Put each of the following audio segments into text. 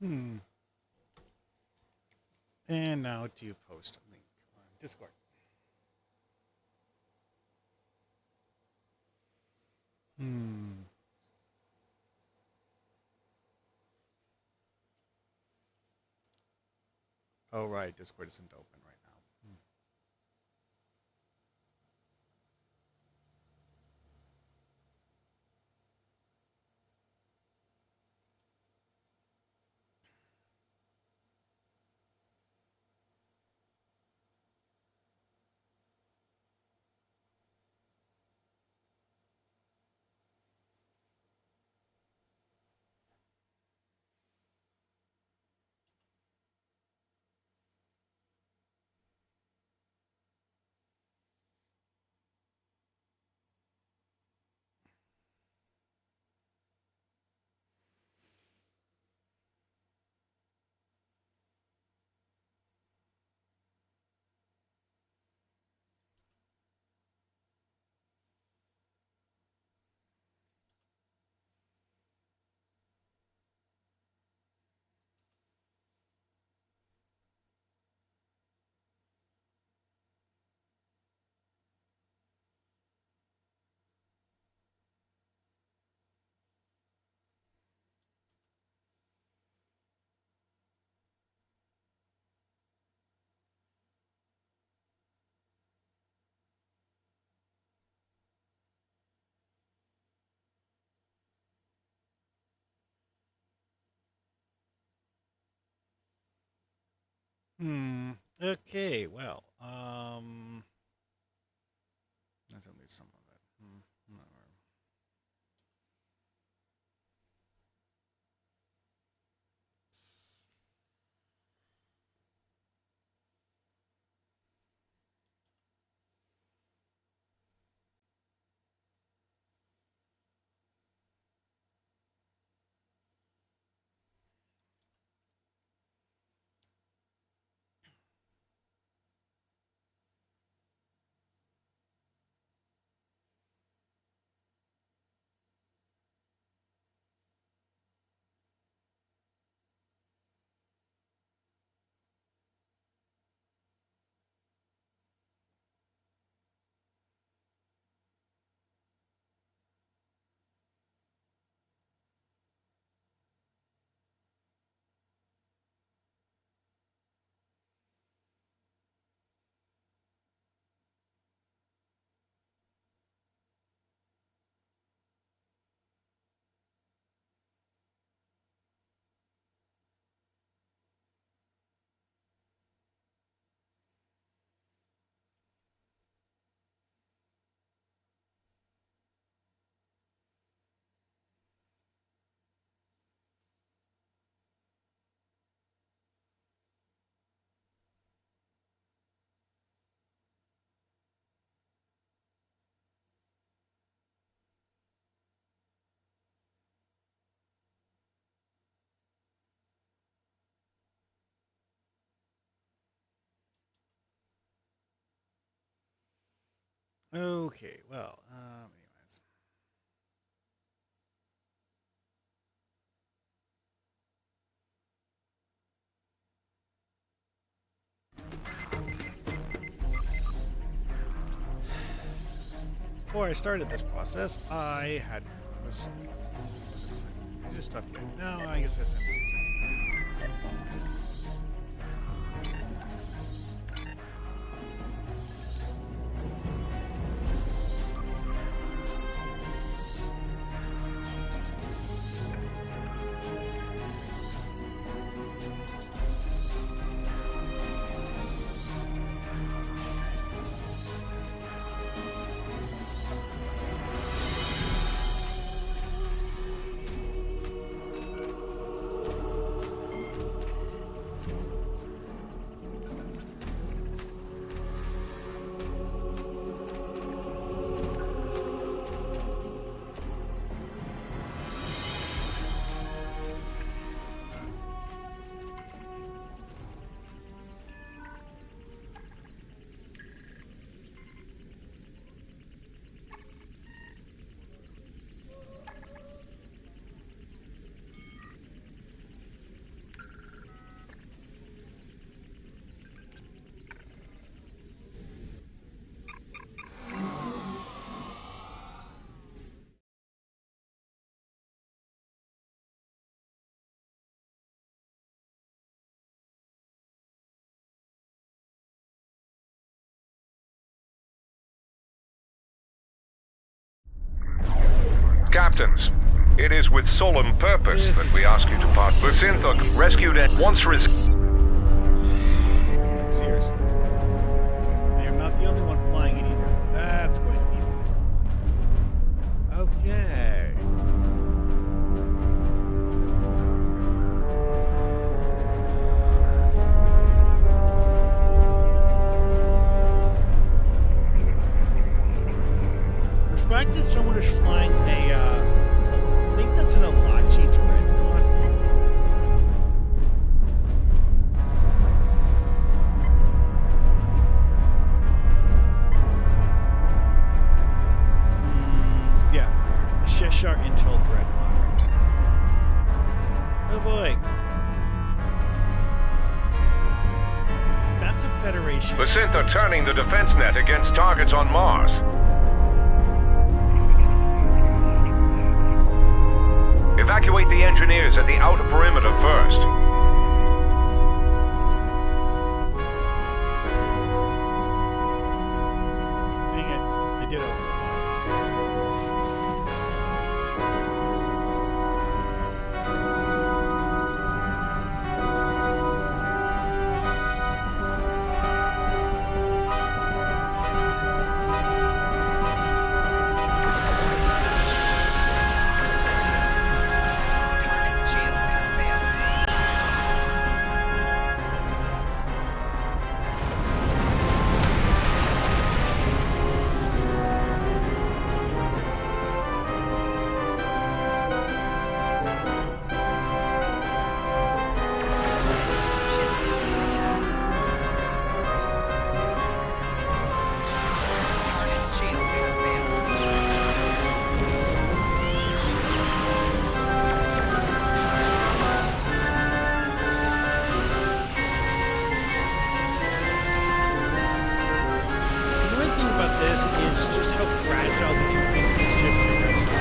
Hmm. And now to post a link on Discord. Hmm. Oh, right. Discord isn't open right now. Hmm. Okay. Well. That's at least some of it. Whatever. Okay. Well. Anyways. Before I started this process, I had was just stuff yet. No, I guess it's time to do something. Captains, it is with solemn purpose that we ask you to part. The Synth rescued and once Seriously. I am not the only one flying it either. That's going to be fun. Okay. The fact that someone is flying I think that's an Alachi dreadnought. Yeah, the Cheshire Intel dreadnought. Oh boy. That's a Federation. The Synth are turning the defense net against targets on Mars. Evacuate the engineers at the outer perimeter first. Dang it. I did overfly. Is just how fragile the NPC ships are rescuing.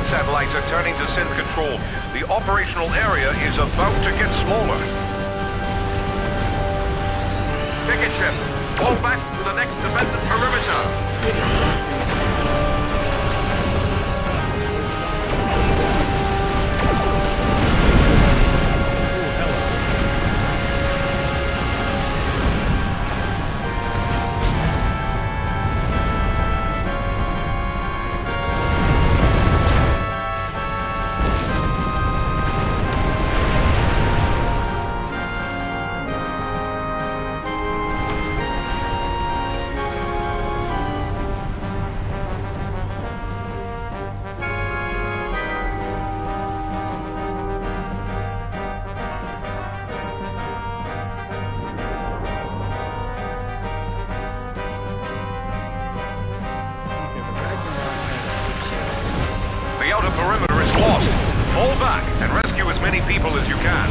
Satellites are turning to synth control. The operational area is about to get smaller. Picket ships, fall back to the next defensive perimeter. The outer perimeter is lost. Fall back and rescue as many people as you can.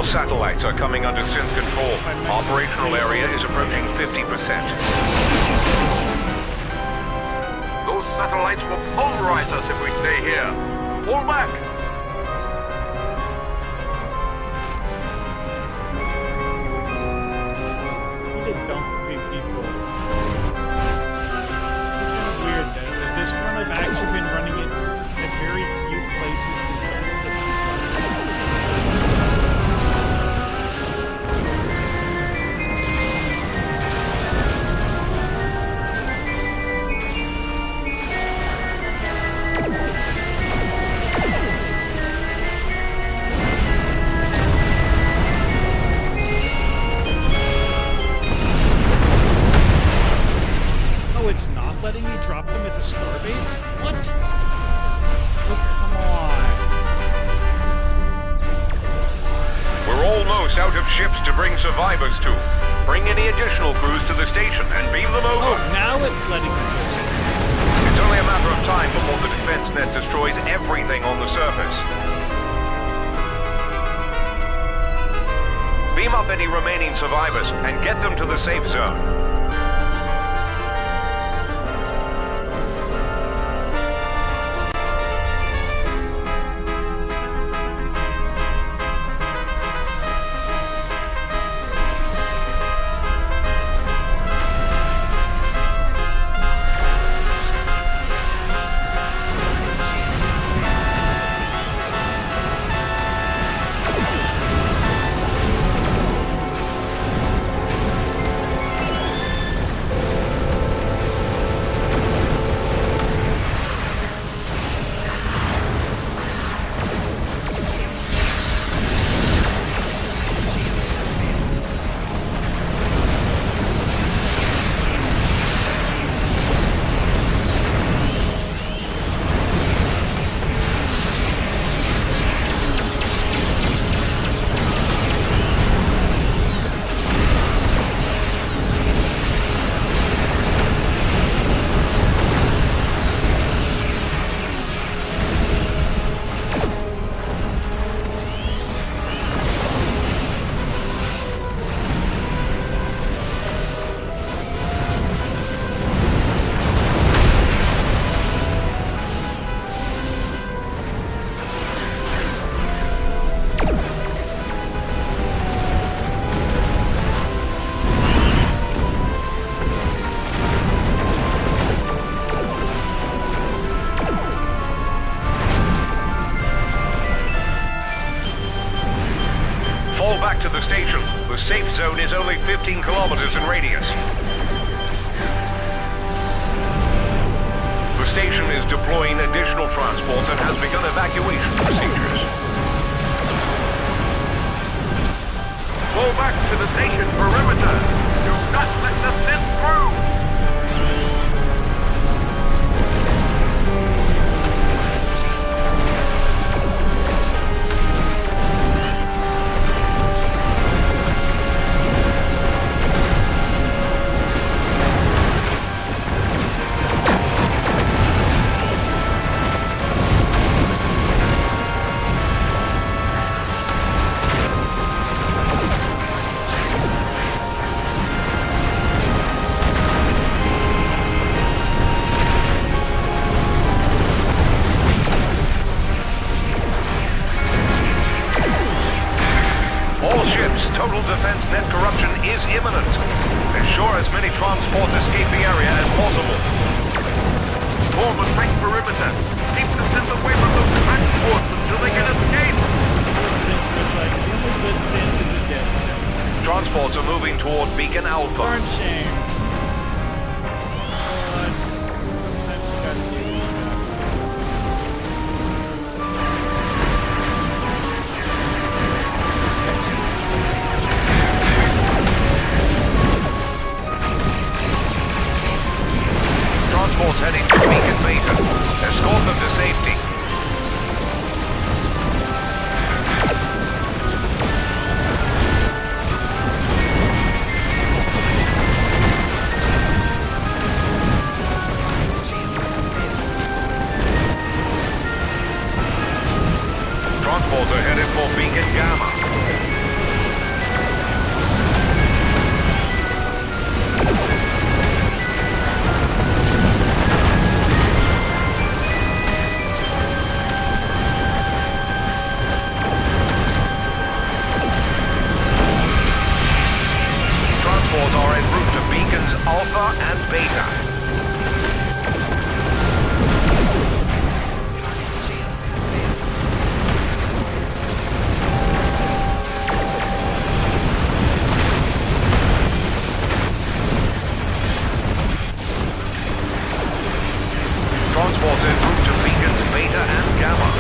Satellites are coming under synth control. Operational area is approaching 50%. Those satellites will pulverize us if we stay here. Fall back! He did dump people. It's kind of weird that this run I've actually been running it at very few places to dump the people. It's not letting me drop them at the starbase? What? Oh, come on. We're almost out of ships to bring survivors to. Bring any additional crews to the station and beam them over. Oh, now it's letting me go. only a matter of time before the defense net destroys everything on the surface. Beam up any remaining survivors and get them to the safe zone. Back to the station. The safe zone is only 15 kilometers in radius. The station is deploying additional transport and has begun evacuation procedures. Fall back to the station perimeter. Do not let the synth through. Total defense net corruption is imminent. Ensure as many transports escape the area as possible. Form a tight perimeter. Keep the synth away from those transports until they can escape. This is what the synth's much like. The only good synth is a dead synth. Transports are moving toward Beacon Alpha. Darn shame. But sometimes you gotta do that. Transports heading to Beacon Beta. Escort them to safety. Transports are headed for Beacon Gamma. Are en route to Beacons Alpha and Beta. Transport en route to Beacons Beta and Gamma.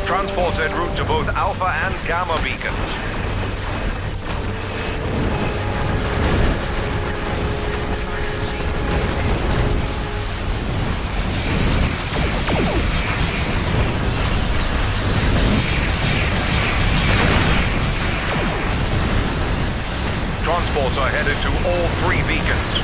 Transports en route to both Alpha and Gamma beacons. transmitted to all 3 beacons.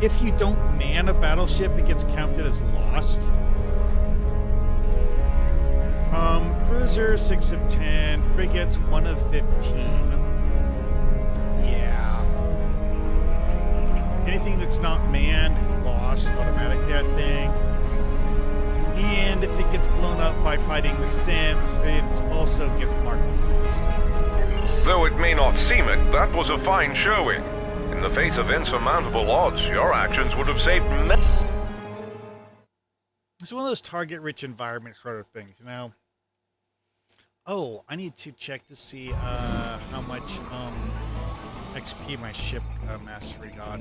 If you don't man a battleship, it gets counted as lost. Cruisers, 6 of 10. Frigates, 1 of 15. Yeah. Anything that's not manned, lost automatically, I think. And if it gets blown up by fighting the synths, it also gets marked as lost. Though it may not seem it, that was a fine showing. In the face of insurmountable odds, your actions would have saved many. It's one of those target-rich environment sort of things, you know? Oh, I need to check to see how much XP my ship mastery got.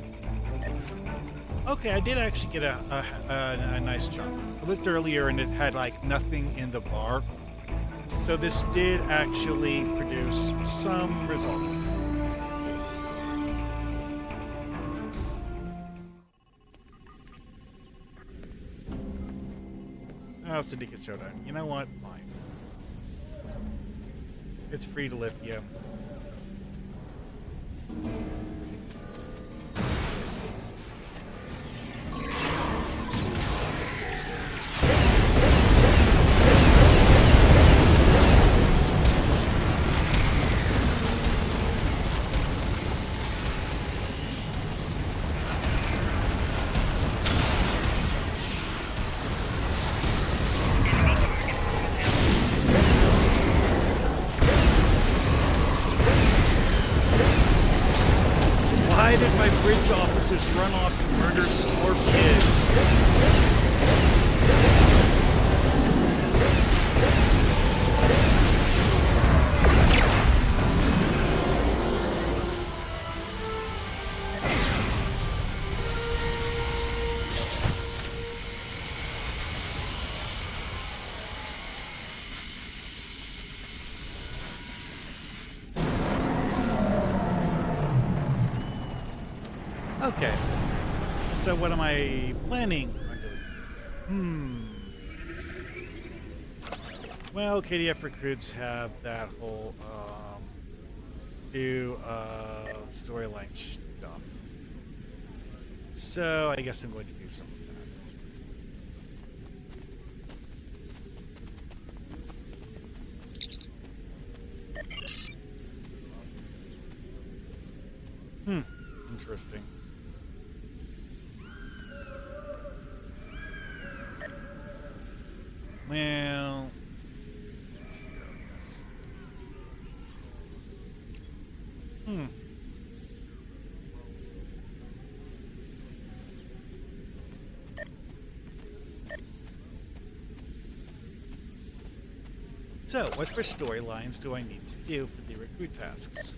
Okay, I did actually get a nice chunk. I looked earlier and it had like nothing in the bar. So this did actually produce some results. Oh, Syndicate Showdown. You know what? Fine. It's free to lithium. Officers run off to murder scorpions. Okay. So what am I planning on doing? Well, KDF recruits have that whole new storyline stuff. So I guess I'm going to do some of that. Interesting. Well, let's see here, I guess. So, what for storylines do I need to do for the recruit tasks?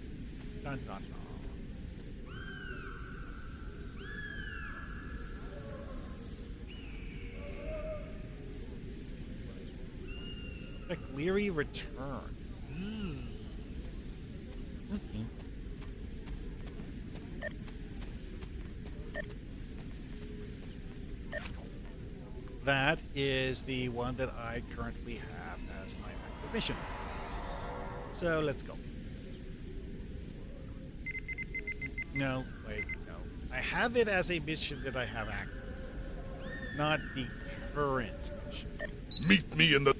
Dun dun dun. A Cleary return. Okay. That is the one that I currently have as my active mission. So let's go. No, wait, no. I have it as a mission that I have active, not the current mission. Meet me in the...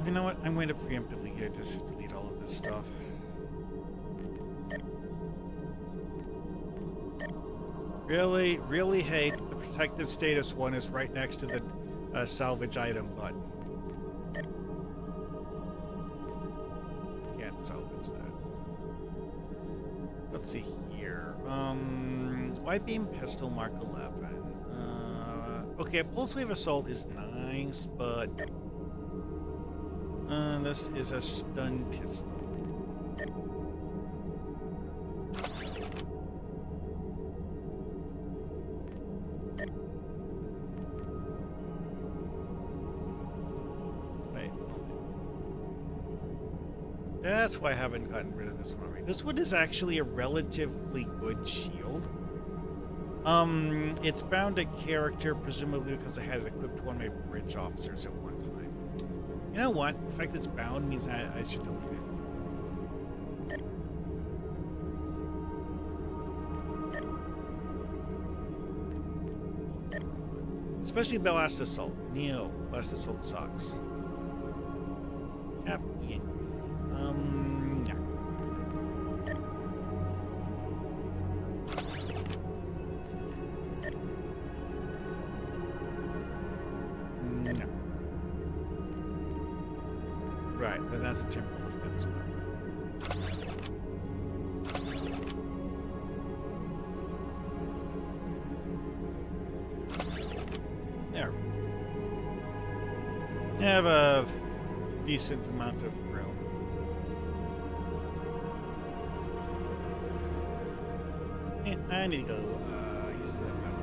You know what? I'm going to preemptively here just delete all of this stuff. Really hate that the protected status one is right next to the salvage item button. Can't salvage that. Let's see here. Wide beam pistol Mark 11. Okay, pulse wave assault is nice, but this is a stun pistol. Wait. That's why I haven't gotten rid of this one already. This one is actually a relatively good shield. It's bound to character, presumably because I had it equipped to one of my bridge officers at one time. You know what? The fact it's bound means I should delete it. Especially Last Assault. Neo, Last Assault sucks. Yeah. Right, then that's a temporal defense weapon. There. I have a decent amount of room. And I need to go use that bathroom.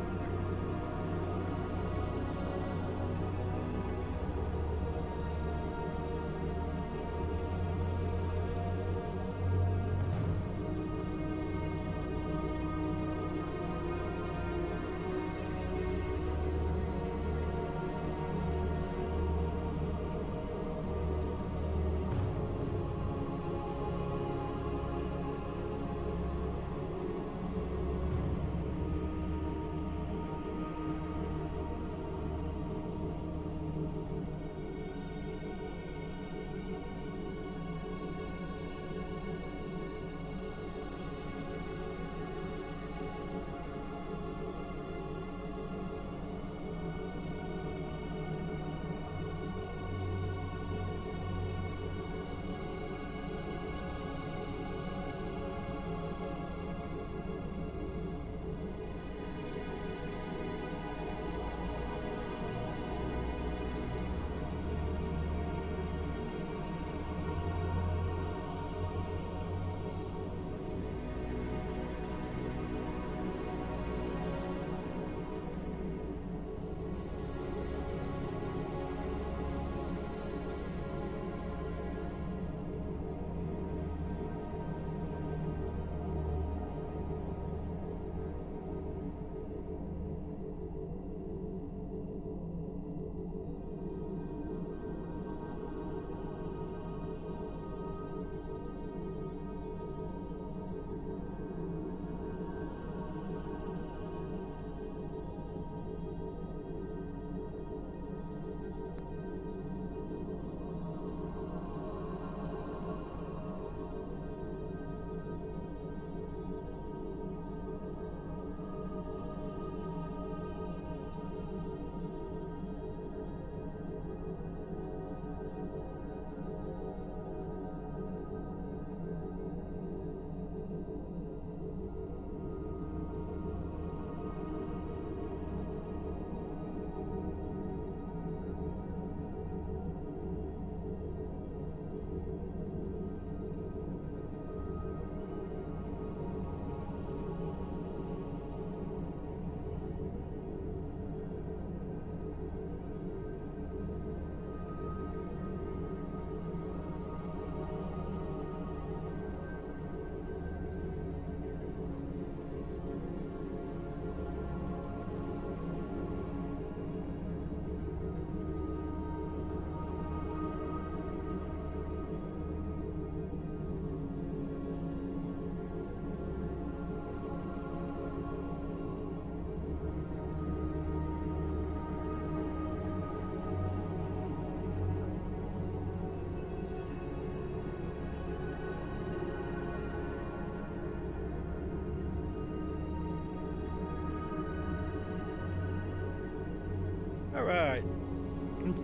All right.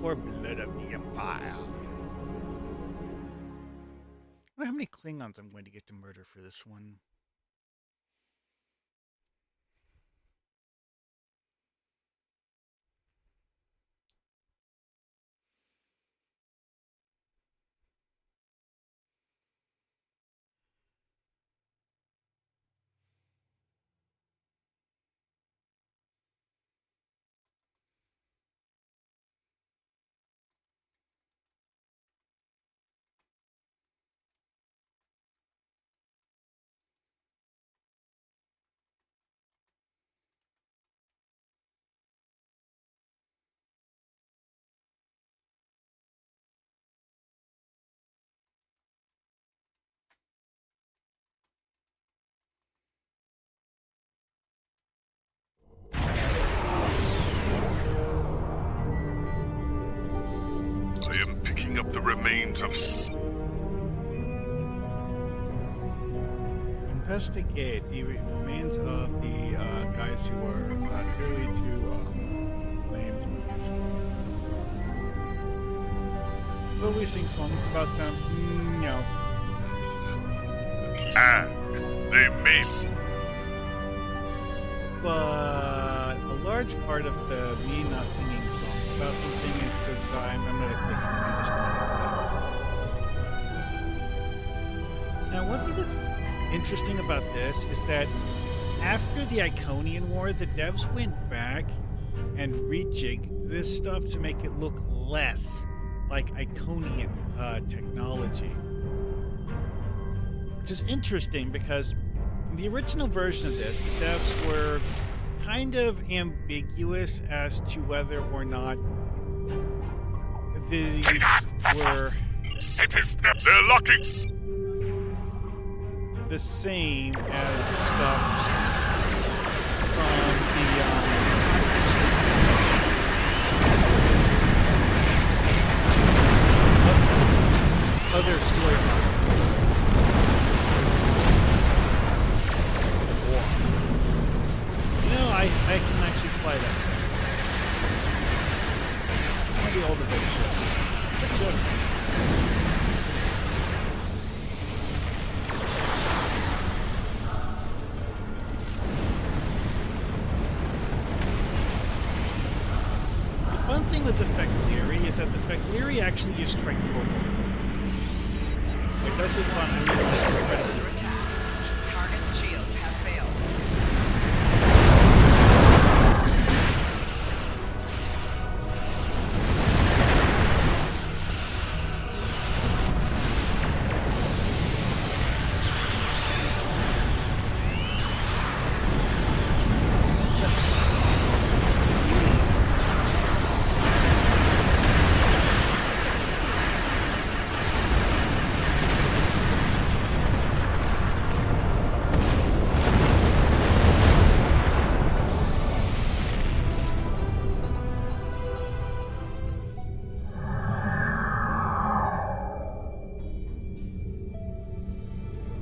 For Blood of the Empire. I wonder how many Klingons I'm going to get to murder for this one. I am picking up the remains of... Investigate the remains of the guys who are clearly too lame to be useful. Will we sing songs about them? No. And they made... But a large part of the me not singing songs about the thing is because I'm not a Klingon, I just don't. Now, one thing that's interesting about this is that after the Iconian War, the devs went back and rejigged this stuff to make it look less like Iconian technology. Which is interesting because in the original version of this, the devs were kind of ambiguous as to whether or not these were... It is... They're locking! The same as the stuff from the other storyline. You know, I can actually play that. One of the older big shows. Good joke. One thing with the Fek'Liri is that the Fek'Liri actually use tricorporal weapons. It doesn't fun. I mean, Under attack. Target shields have failed.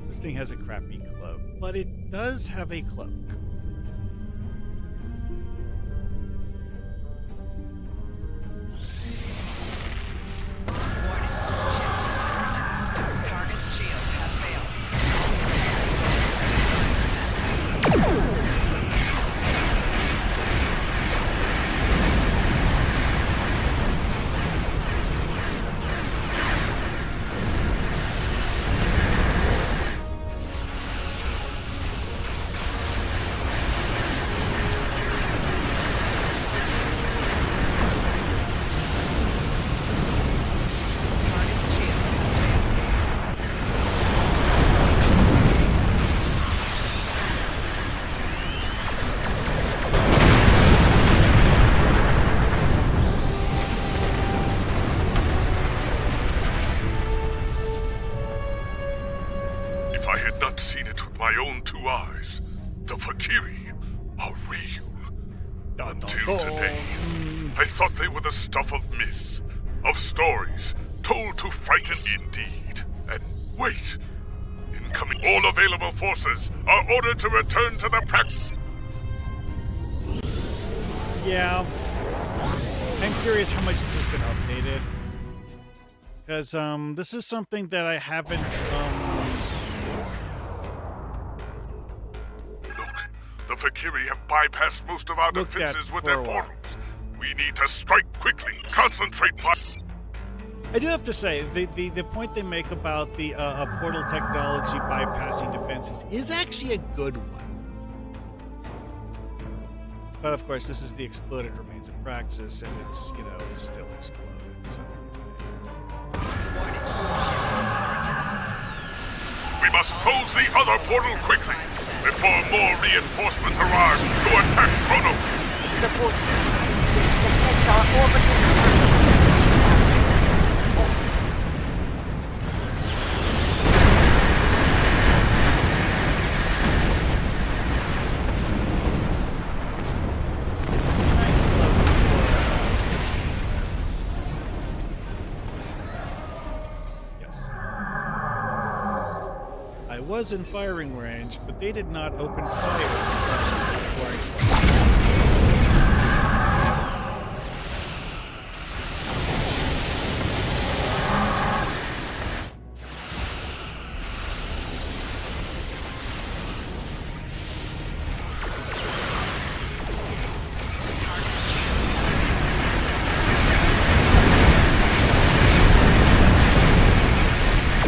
This thing has a crappy cloak, but it does have a cloak. Warning. Ship under attack. Target shields have failed. If I had not seen it with my own two eyes, the Fakiri are real. Until today, I thought they were the stuff of myth, of stories told to frighten indeed. And wait! Incoming, all available forces are ordered to return to the Yeah. I'm curious how much this has been updated. Because this is something that I haven't Look, the Fakiri have bypassed most of our Looked at defenses with for their a while. portals. We need to strike quickly. Concentrate fire. I do have to say, the point they make about the portal technology bypassing defenses is actually a good one. But of course, this is the exploded remains of Praxis, and it's, you know, it's still exploded. So. We must close the other portal quickly before more reinforcements arrive to attack Kronos. The portal which protects our orbital. Yes. I was in firing range, but they did not open fire before I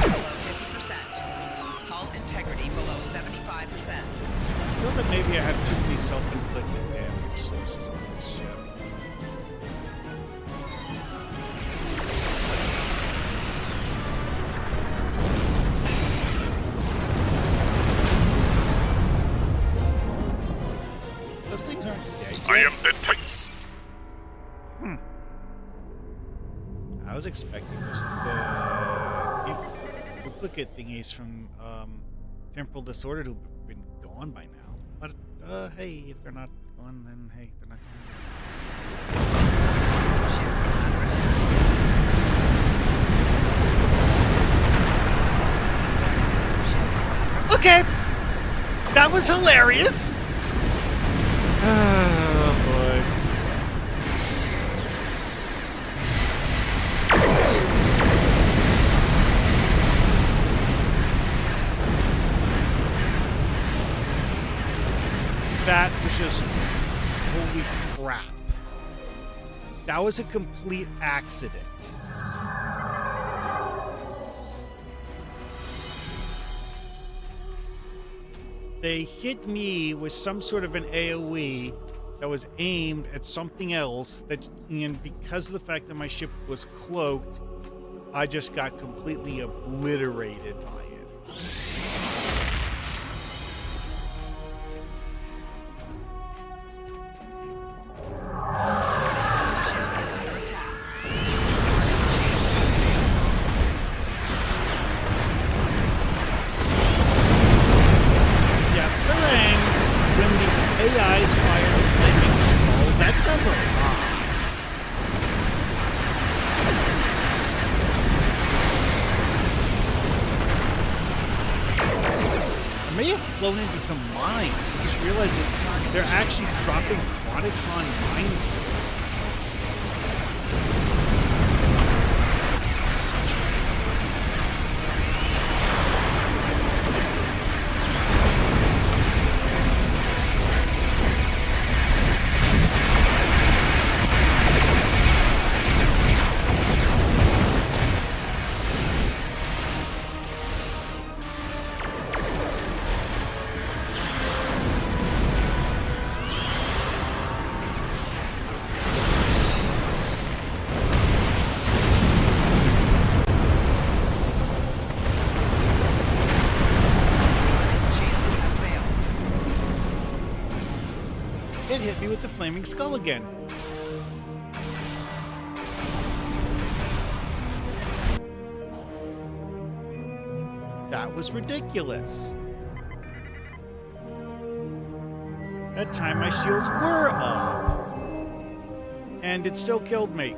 Below 50%. Hull integrity below 75%. I feel that maybe I have too many self-inflicted damage sources on this ship. Those things aren't dead I yet. am the Titan. I was expecting the duplicate thingies from Temporal Disorder to have been gone by now. But hey, if they're not gone, then hey, they're not gone. Okay, that was hilarious. Oh boy. That was just holy crap. That was a complete accident. They hit me with some sort of an AoE that was aimed at something else and because of the fact that my ship was cloaked, I just got completely obliterated by it. Yeah, Terang, when the AIs fire the flaming skull, that does a lot. I may have flown into some mines. I just realized that they're actually dropping Quantiton mines here. It hit me with the flaming skull again. That was ridiculous. That time my shields were up. And it still killed me.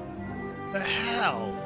The hell?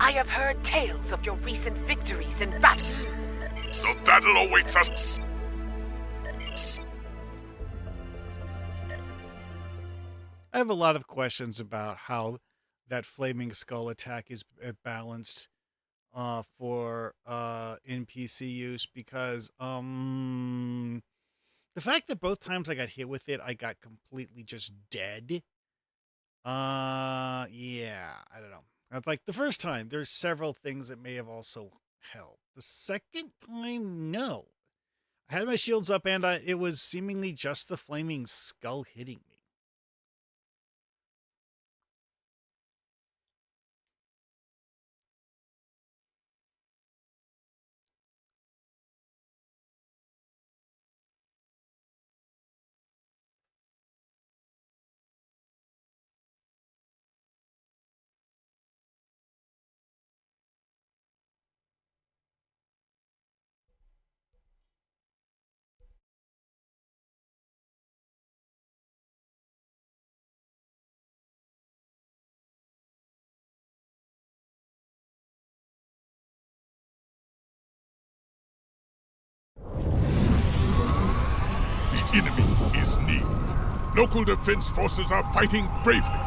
I have heard tales of your recent victories in battle. The battle awaits us. I have a lot of questions about how that flaming skull attack is balanced for NPC use, because the fact that both times I got hit with it, I got completely just dead. Yeah, I don't know. Like the first time, there's several things that may have also helped. The second time, no. I had my shields up and it was seemingly just the flaming skull hitting me. The enemy is near. Local defense forces are fighting bravely,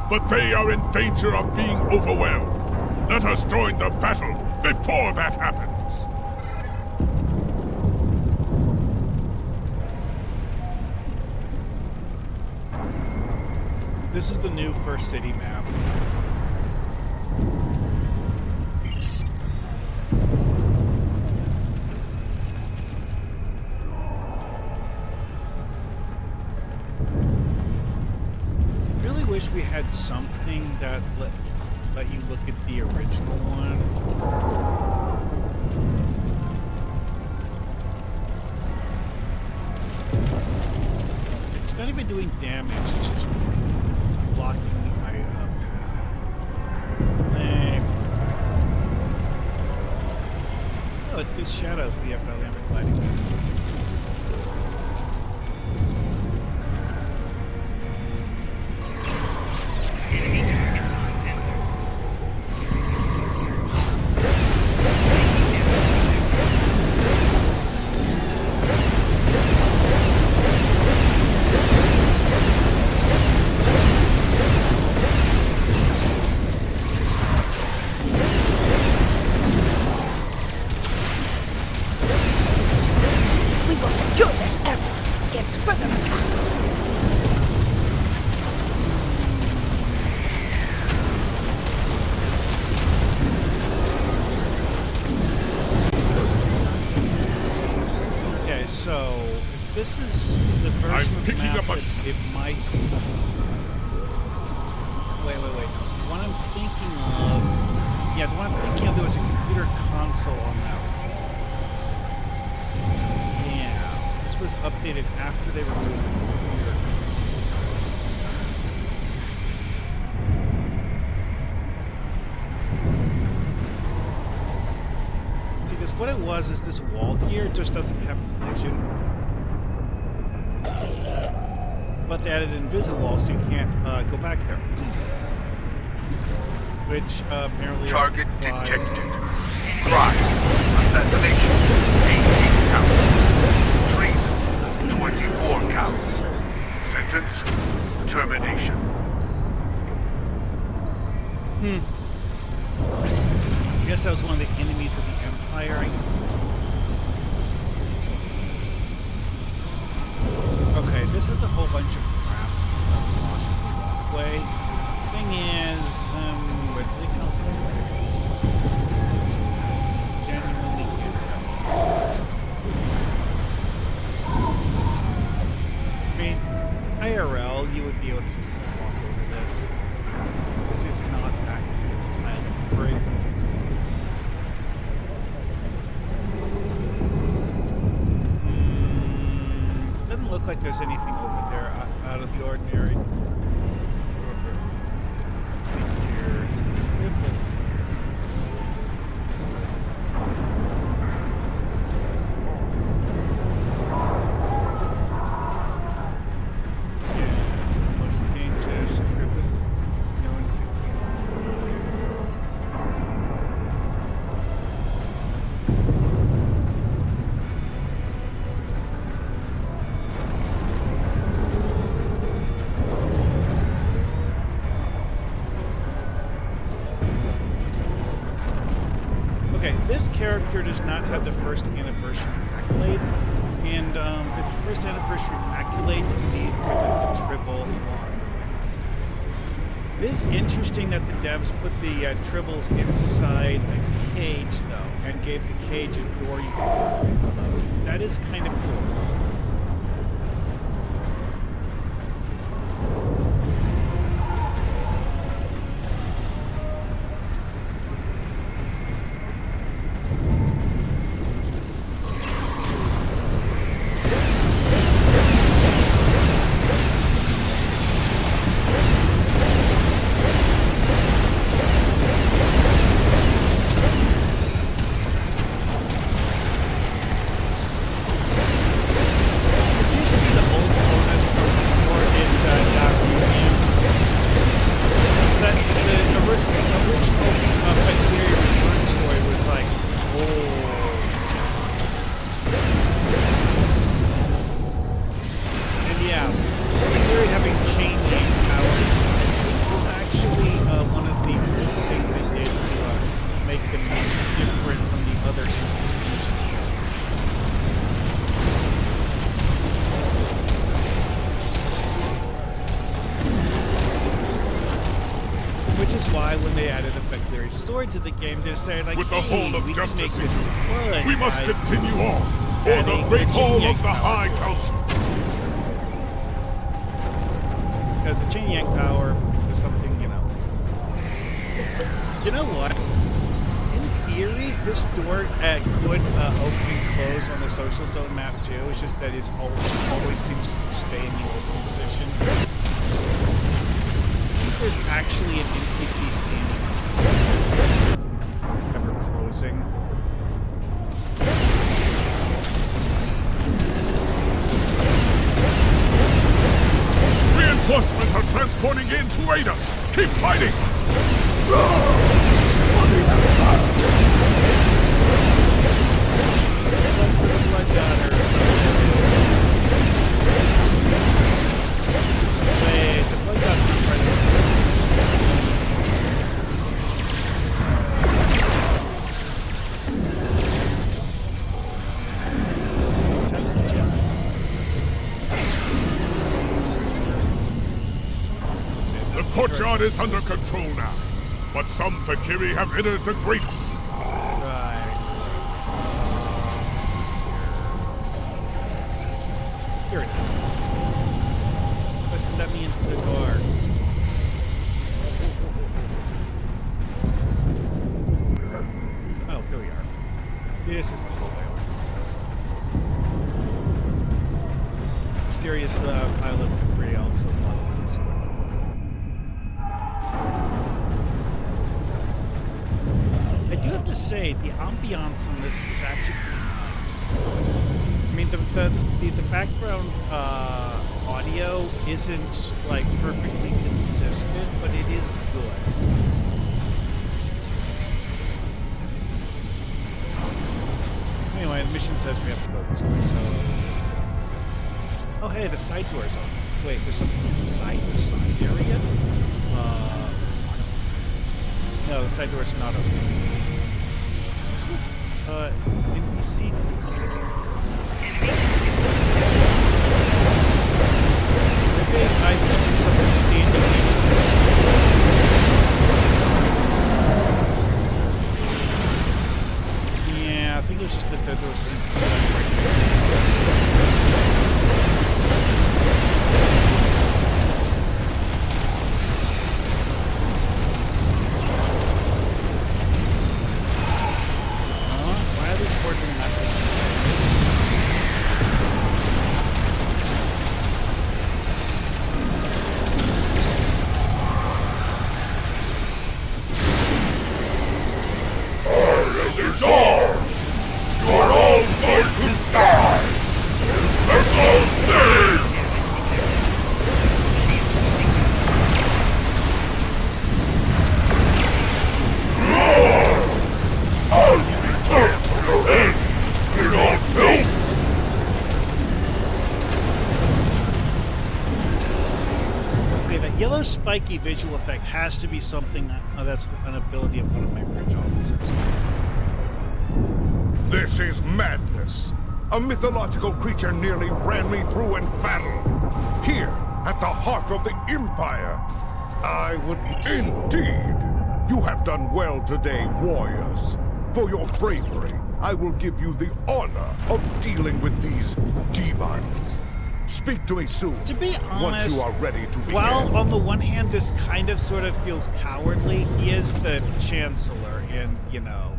but they are in danger of being overwhelmed. Let us join the battle before that happens. This is the new First City map. Really wish we had something that let you look at the original one. It's not even doing damage, it's just blocking my path. Oh, it gives shadows, we have dynamic lighting. We will secure this area against further attacks. Okay, so if this is the version I'm of the picking map up a- that it might... Wait. The one I'm thinking of... Yeah, the one I'm thinking of, there was a computer console on that one. Yeah, this was updated after they removed the computer. See, because what it was is this wall here just doesn't have collision. But they added Inviswall so you can't go back there. Which apparently Target applies- detected. Crime. Assassination. 18 counts. Treason. 24 counts. Sentence. Termination. I guess that was one of the enemies of the Empire. Okay, this is a whole bunch of crap. Walkway. Thing is, where do they come from? Genuinely can't tell. I mean, IRL, you would be able to just walk over this. This is not that kind of island free. Doesn't look like there's anything over there out of the ordinary. Let's see, here's the triple. Yeah, it's the most dangerous triple known to character does not have the first anniversary accolade, and it's the first anniversary accolade you need for the tribble on. It is interesting that the devs put the tribbles inside a cage, though, and gave the cage a door you can close. That is kind of cool. Sword to the game to say, like, with the whole of justice, we must by continue on for the great hall of the High Council. Because the chain yank power is something, you know. You know what? In theory, this door could open and close on the social zone map too. It's just that it always seems to stay in the open position. I think there's actually an NPC standing ever closing. Reinforcements are transporting in to aid us. Keep fighting! Wait, the blood god's not present. The courtyard is under control now, but some Fakiri have entered the Great Hall. Right. Here it is. Just let me into the door. Oh, here we are. This is the hallway I was thinking of. Mysterious pile of debris also blocking this one. I do have to say, the ambiance on this is actually pretty nice. I mean, the background audio isn't like perfectly consistent, but it is good. Anyway, the mission says we have to go this way, so let's go. Oh, hey, the side door is open. Wait, there's something inside the side area? No, the side door is not open. NPC. Maybe I just see somebody standing next to this. Yeah, I think it was just that there was an NPC right next to spiky visual effect has to be something that's an ability of one of my bridge officers. This is madness. A mythological creature nearly ran me through in battle. Here, at the heart of the Empire. I would... Indeed! You have done well today, warriors. For your bravery, I will give you the honor of dealing with these demons. Speak to me soon. To be honest, once you are ready to begin. Well, on the one hand, this kind of sort of feels cowardly. He is the Chancellor, and, you know,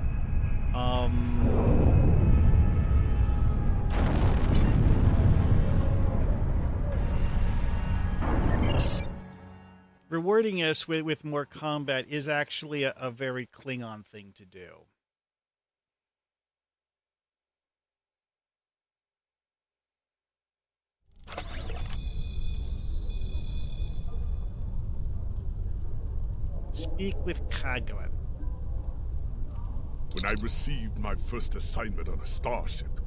rewarding us with more combat is actually a very Klingon thing to do. Speak with Kaglan. When I received my first assignment on a starship,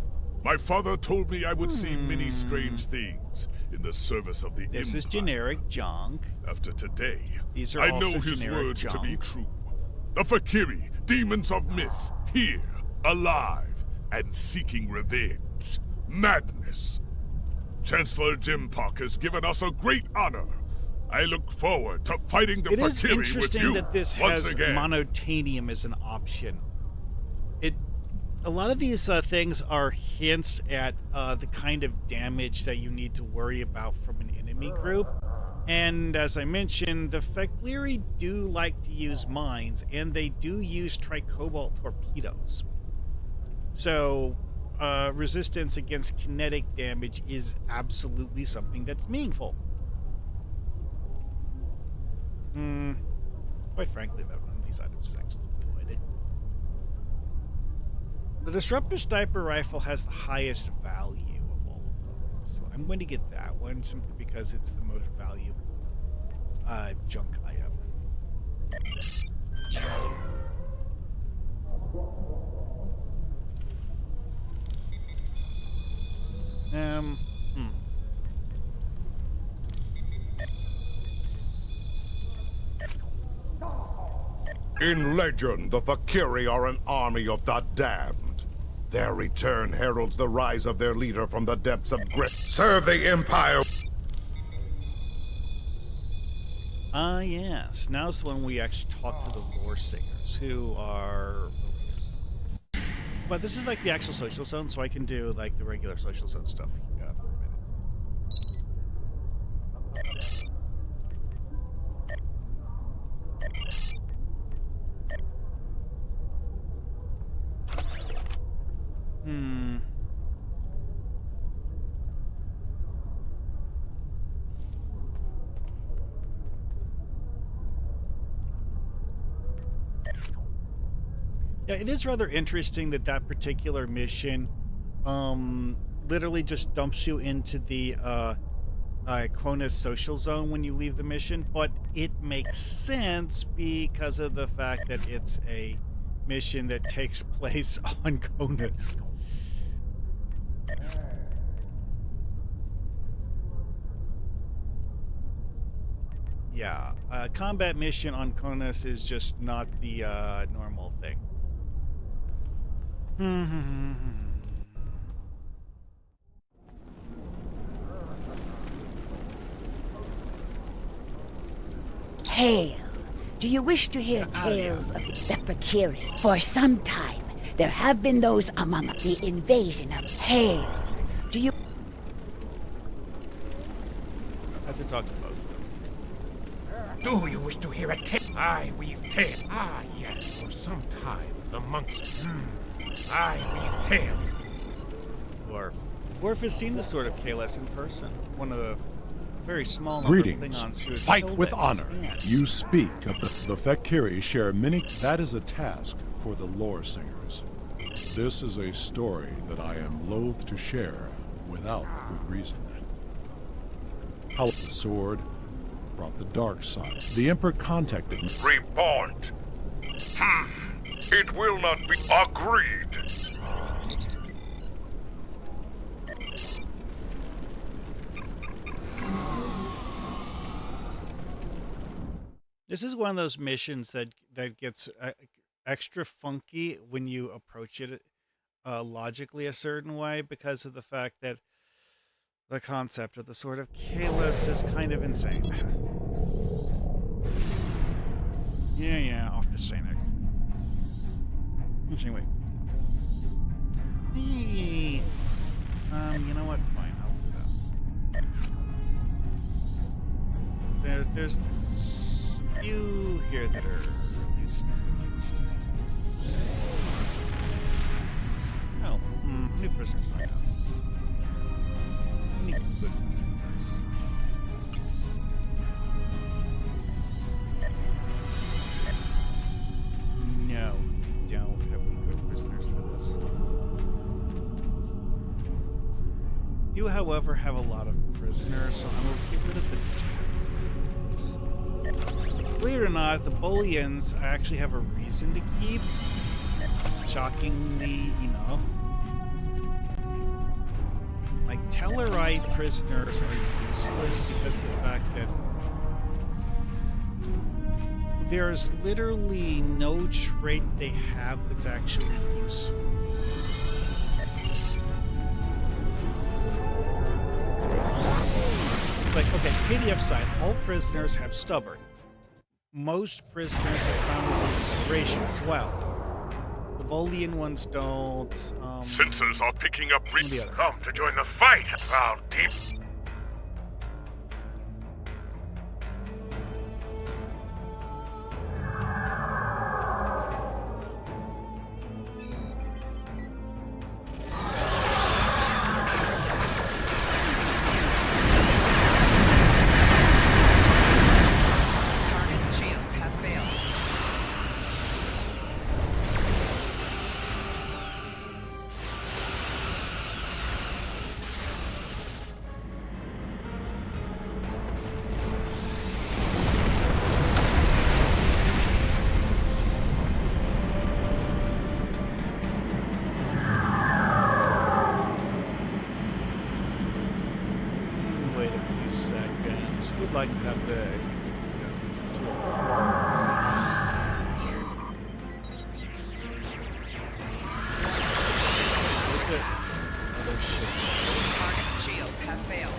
my father told me I would see many strange things in the service of the Empire. This is generic junk. After today, These are I also know his generic words to be junk. true. The Fakiri, demons of myth, here, alive, and seeking revenge. Madness. Chancellor Jimpock has given us a great honor. I look forward to fighting the It is Fakiri with interesting you that this once has again. monotanium as an option. A lot of these things are hints at the kind of damage that you need to worry about from an enemy group. And as I mentioned, the Fakiri do like to use mines, and they do use tricobalt torpedoes. So resistance against kinetic damage is absolutely something that's meaningful. Quite frankly, though, none of these items is actually good. The Disruptor Sniper Rifle has the highest value of all of them, so I'm going to get that one simply because it's the most valuable junk item. In legend, the Fakiri are an army of the damned. Their return heralds the rise of their leader from the depths of grit. Serve the Empire! Ah, yes. Now's when we actually talk to the lore singers, who are... But this is like the actual social zone, so I can do like the regular social zone stuff for a minute. Yeah, it is rather interesting that that particular mission literally just dumps you into the Cronus social zone when you leave the mission, but it makes sense because of the fact that it's a mission that takes place on Cronus. Yeah, a combat mission on Cronus is just not the normal thing. Hail! Do you wish to hear tales of the Fakiri? For some time, there have been those among the invasion of Hail. Do you... I have to talk to both of them. Do you wish to hear a tale? I weave tales. Ah, yes. For some time, the monks... I weave tales. Worf has seen this sort of KLS in person. One of the very small number Greetings. of Klingons who has Fight killed with it in honor. his hand. You speak of the Fakiri share many... That is a task for the lore singers. This is a story that I am loath to share without good reason. How the sword brought the dark side. The Emperor contacted me. Report. It will not be agreed. This is one of those missions that gets extra funky when you approach it logically a certain way because of the fact that the concept of the Sword of Kalis is kind of insane. Yeah, off to Scenic. Anyway. You know what? Fine, I'll do that. There's a few here that are at least interesting. Oh, new prisoners right now. Need good ones for this. No, we don't have any good prisoners for this. You, however, have a lot of prisoners, so I'm going to get rid of the tactics. Believe it or not, the Bolians I actually have a reason to keep. Shockingly enough. Like, Tellarite prisoners are useless because of the fact that there's literally no trait they have that's actually useful. It's like, okay, KDF side, all prisoners have stubborn. Most prisoners have founders of the Federation as well. The Bolian ones don't. Sensors are picking up. The other. Come to join the fight, foul deep. Target's shields have failed. Wait a few seconds. Would like to have the. Other shit. Target's shields have failed.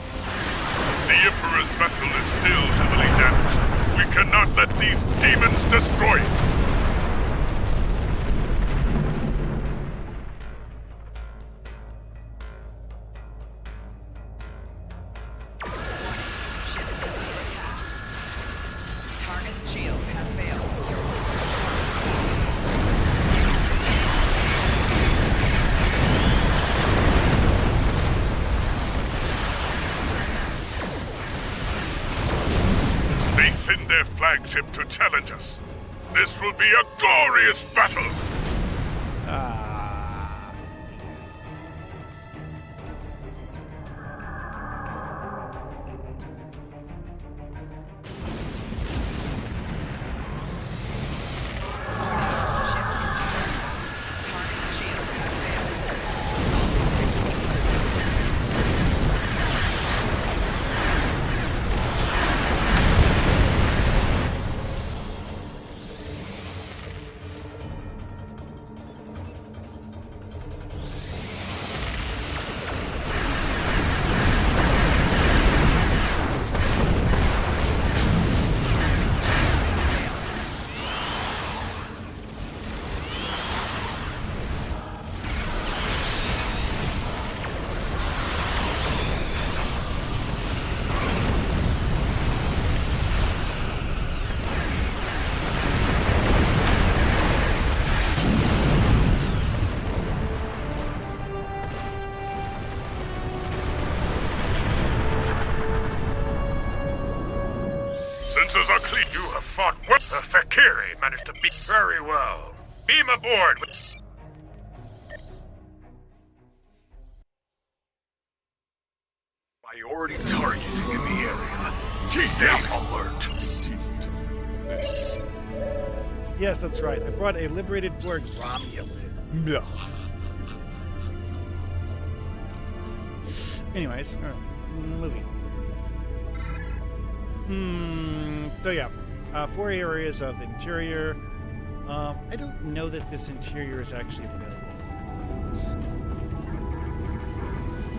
The Emperor's vessel is still heavily damaged. We cannot let these demons destroy it. Target's shields have failed. They send their flagship to challenge us. This will be a glorious battle. Ah. Target's shields have failed. Sensors are clean. You have fought well. The Fakiri managed to beat very well. Beam aboard. Priority targeting in the area. KDF alert. Indeed. It's Yes, that's right. I brought a liberated Borg Romulan. Blah. Anyways, moving. So yeah, 4 areas of interior. I don't know that this interior is actually available. close.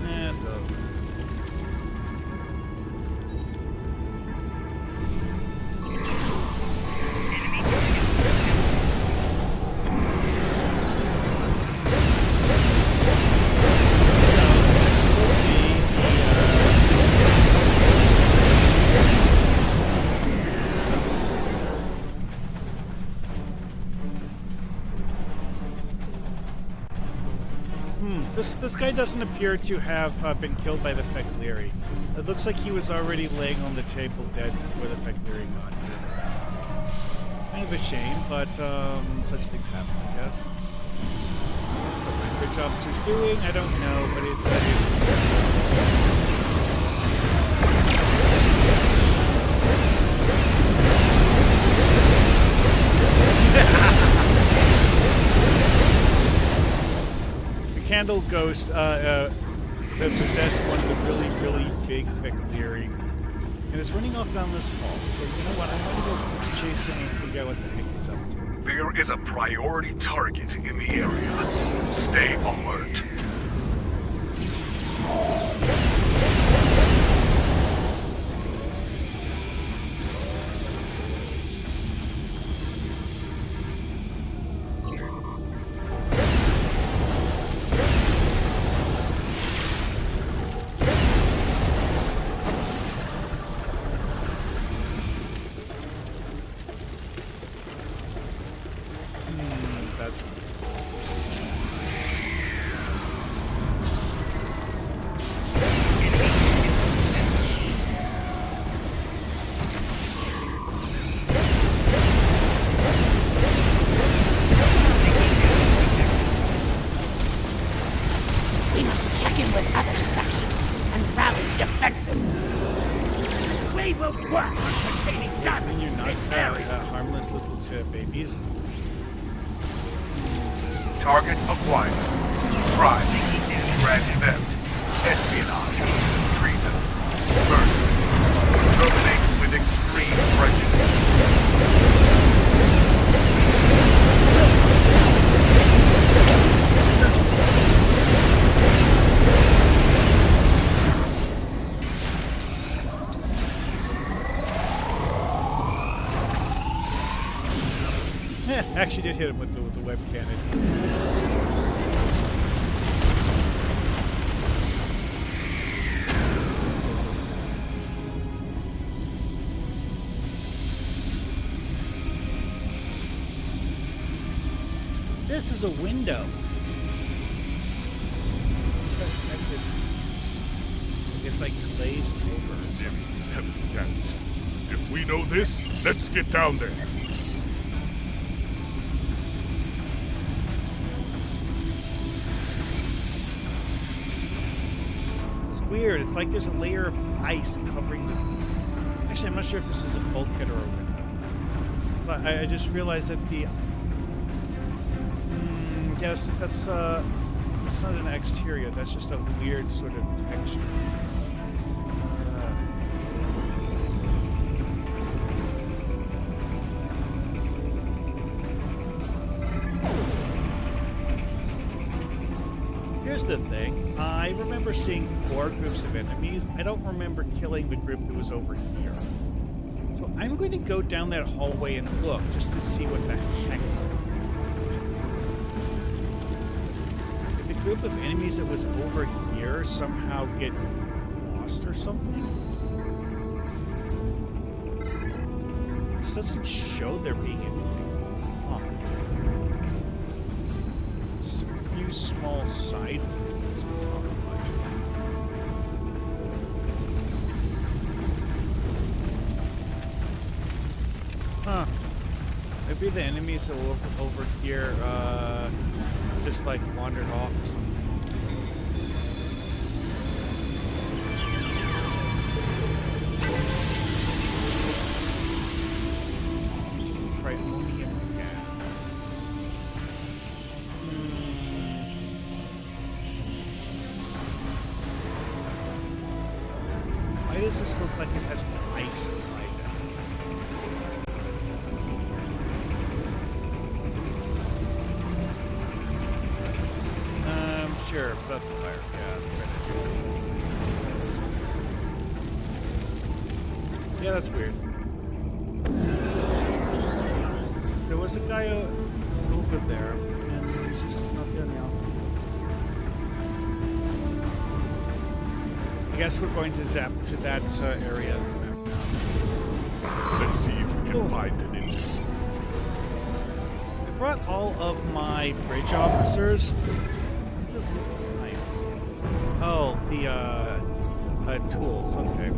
Let's go. This guy doesn't appear to have been killed by the Fek'Liri. It looks like he was already laying on the table dead before the Fek'Liri got here. Kind of a shame, but such things happen, I guess. What my bridge officer's doing, I don't know, but it's Candle Ghost possessed one of the really big Fek'Liri and is running off down this hall. So you know what? I'm gonna go chase him and figure out what the heck he's up to. There is a priority target in the area. Stay alert. Babies. Target acquired. Crime, grand theft, espionage, treason, murder. Terminate with extreme prejudice. Actually did hit him with the web cannon. This is a window. It's like glazed over. It's heavily damaged. If we know this, let's get down there. Weird. It's like there's a layer of ice covering this. Actually, I'm not sure if this is a bulkhead or a window. So I just realized that the. Yes, that's not an exterior. That's just a weird sort of texture. Here's the thing. I remember seeing 4 groups of enemies. I don't remember killing the group that was over here. So I'm going to go down that hallway and look just to see what the heck. Did the group of enemies that was over here somehow get lost or something? This doesn't show there being anything. Huh. Few small side. Huh. Maybe the enemies that were over here just like wandered off or something. Trimonium gas. Why does this look like it has ice applied down? Sure, but fire. Yeah, that's weird. There was a guy over there, and he's just not there now. I guess we're going to zap to that area. Let's see if we can find an engine. I brought all of my bridge officers. What does it look like? Oh, the tools. Okay.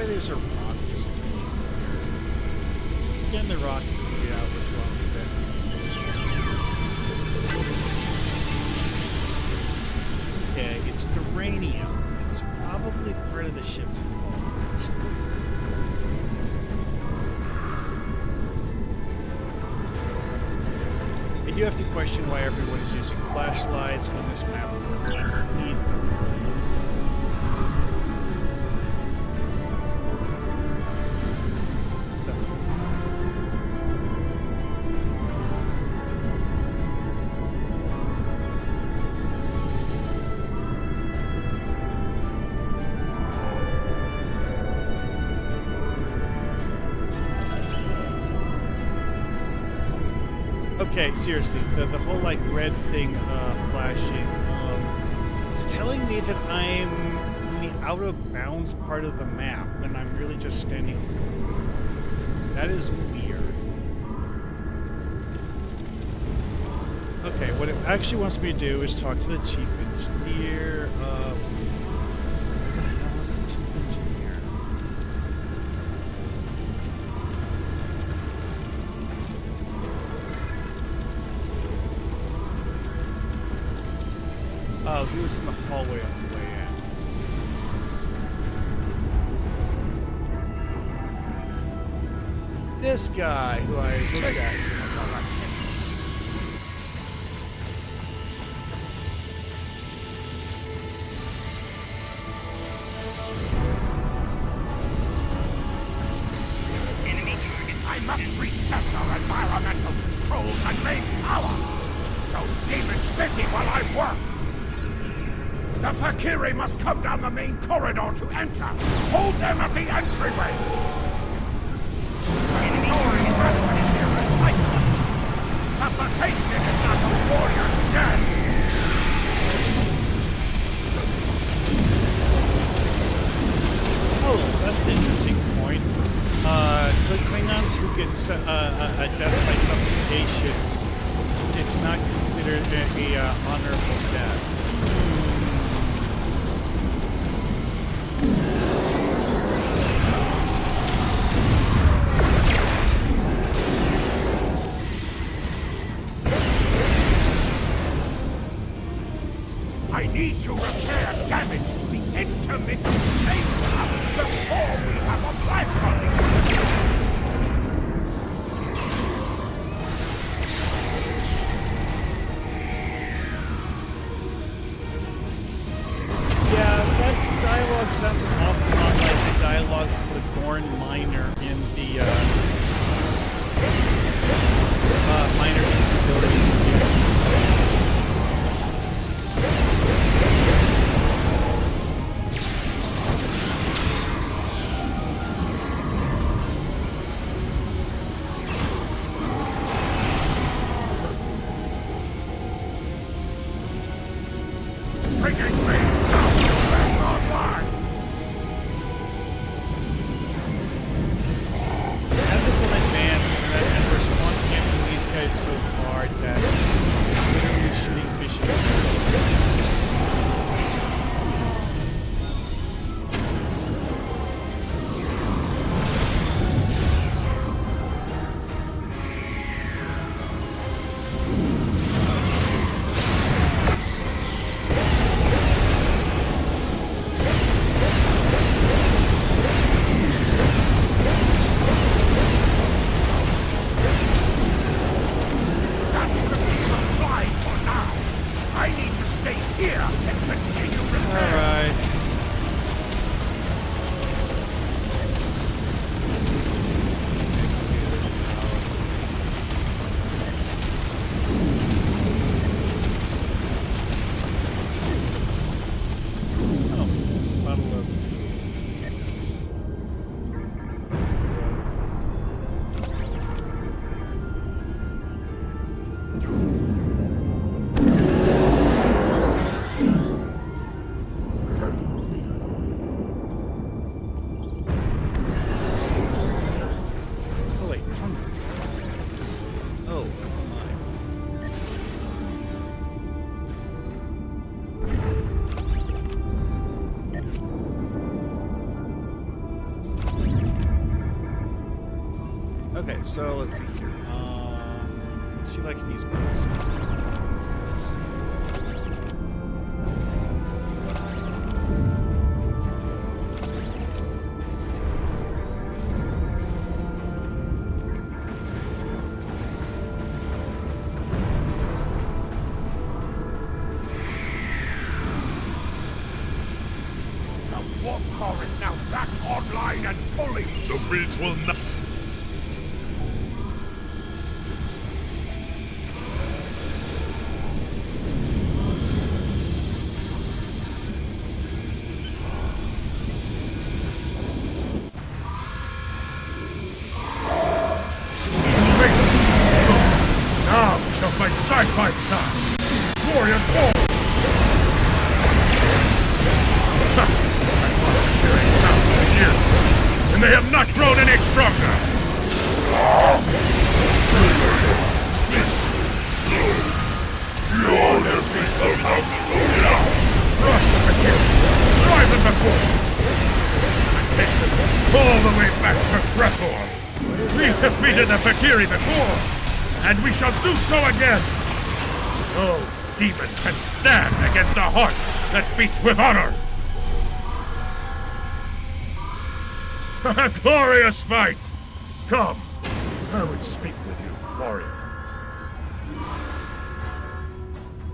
There's a rock just let's scan the rock and figure out what's wrong with it. Okay, it's uranium. It's probably part of the ship's hull. I do have to question why everyone is using flashlights when this map doesn't need them. Okay, seriously, the whole like red thing flashing, it's telling me that I'm in the out of bounds part of the map when I'm really just standing. That is weird. Okay, what it actually wants me to do is talk to the chief engineer. Where the hell is the chief engineer? Oh, he was in the hallway on the way in. This guy who I looked at. Enemy target. I must reset our environmental controls and main power. Those demons busy while I work. The Fakiri must come down the main corridor to enter. Hold them at the entryway. Enemy Ignoring target. atmosphere recyclers. Suffocation is not a warrior's death. Oh, that's an interesting point. Klingons who get a death by suffocation, it's not considered a honorable death. I need to repair damage to the intermittent chamber before we have a blast release. Yeah, that dialogue sounds an awful lot like the dialogue for the Gorn Miner in the minor instabilities game. Have this on advance and we're spawn camping these guys so hard that Okay, so let's see here. She likes to use bows. The warp core is now back online and fully. The bridge will not. Now we shall fight side by side. Warriors fall! Ha! I fought the Fury thousands of years ago, and they have not grown any stronger! Crush the Fakir! Drive them before! And take them all the way back to Breathor! We defeated the Fakiri before, and we shall do so again! No demon can stand against a heart that beats with honor! A glorious fight! Come, I would speak with you, warrior.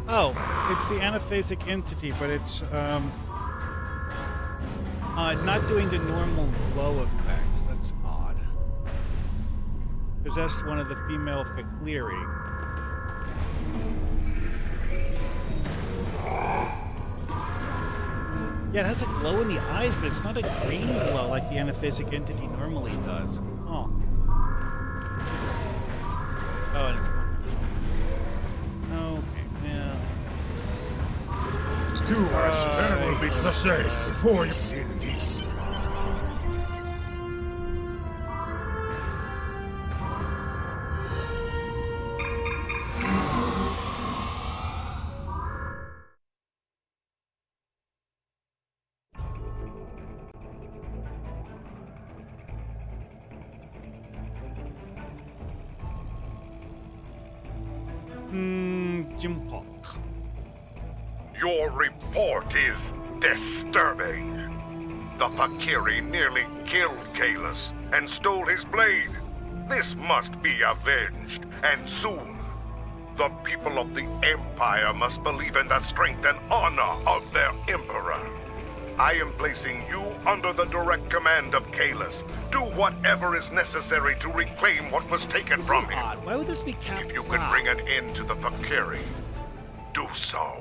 Oh, it's the anaphasic entity, but it's not doing the normal glow effect. That's odd. Possessed one of the female Fakiri. Yeah, it has a glow in the eyes, but it's not a green glow like the anaphasic entity normally does. Oh. Oh, and it's going down. Okay, yeah. You are there will be the same before you indeed. Jimpok. Your report is disturbing. The Fakiri nearly killed Kalis and stole his blade. This must be avenged, and soon. The people of the Empire must believe in the strength and honor of their Emperor. I am placing you under the direct command of Kalis. Do whatever is necessary to reclaim what was taken This from is him. odd. Why would this be If you Captain? can bring an end to the Fakiri, do so.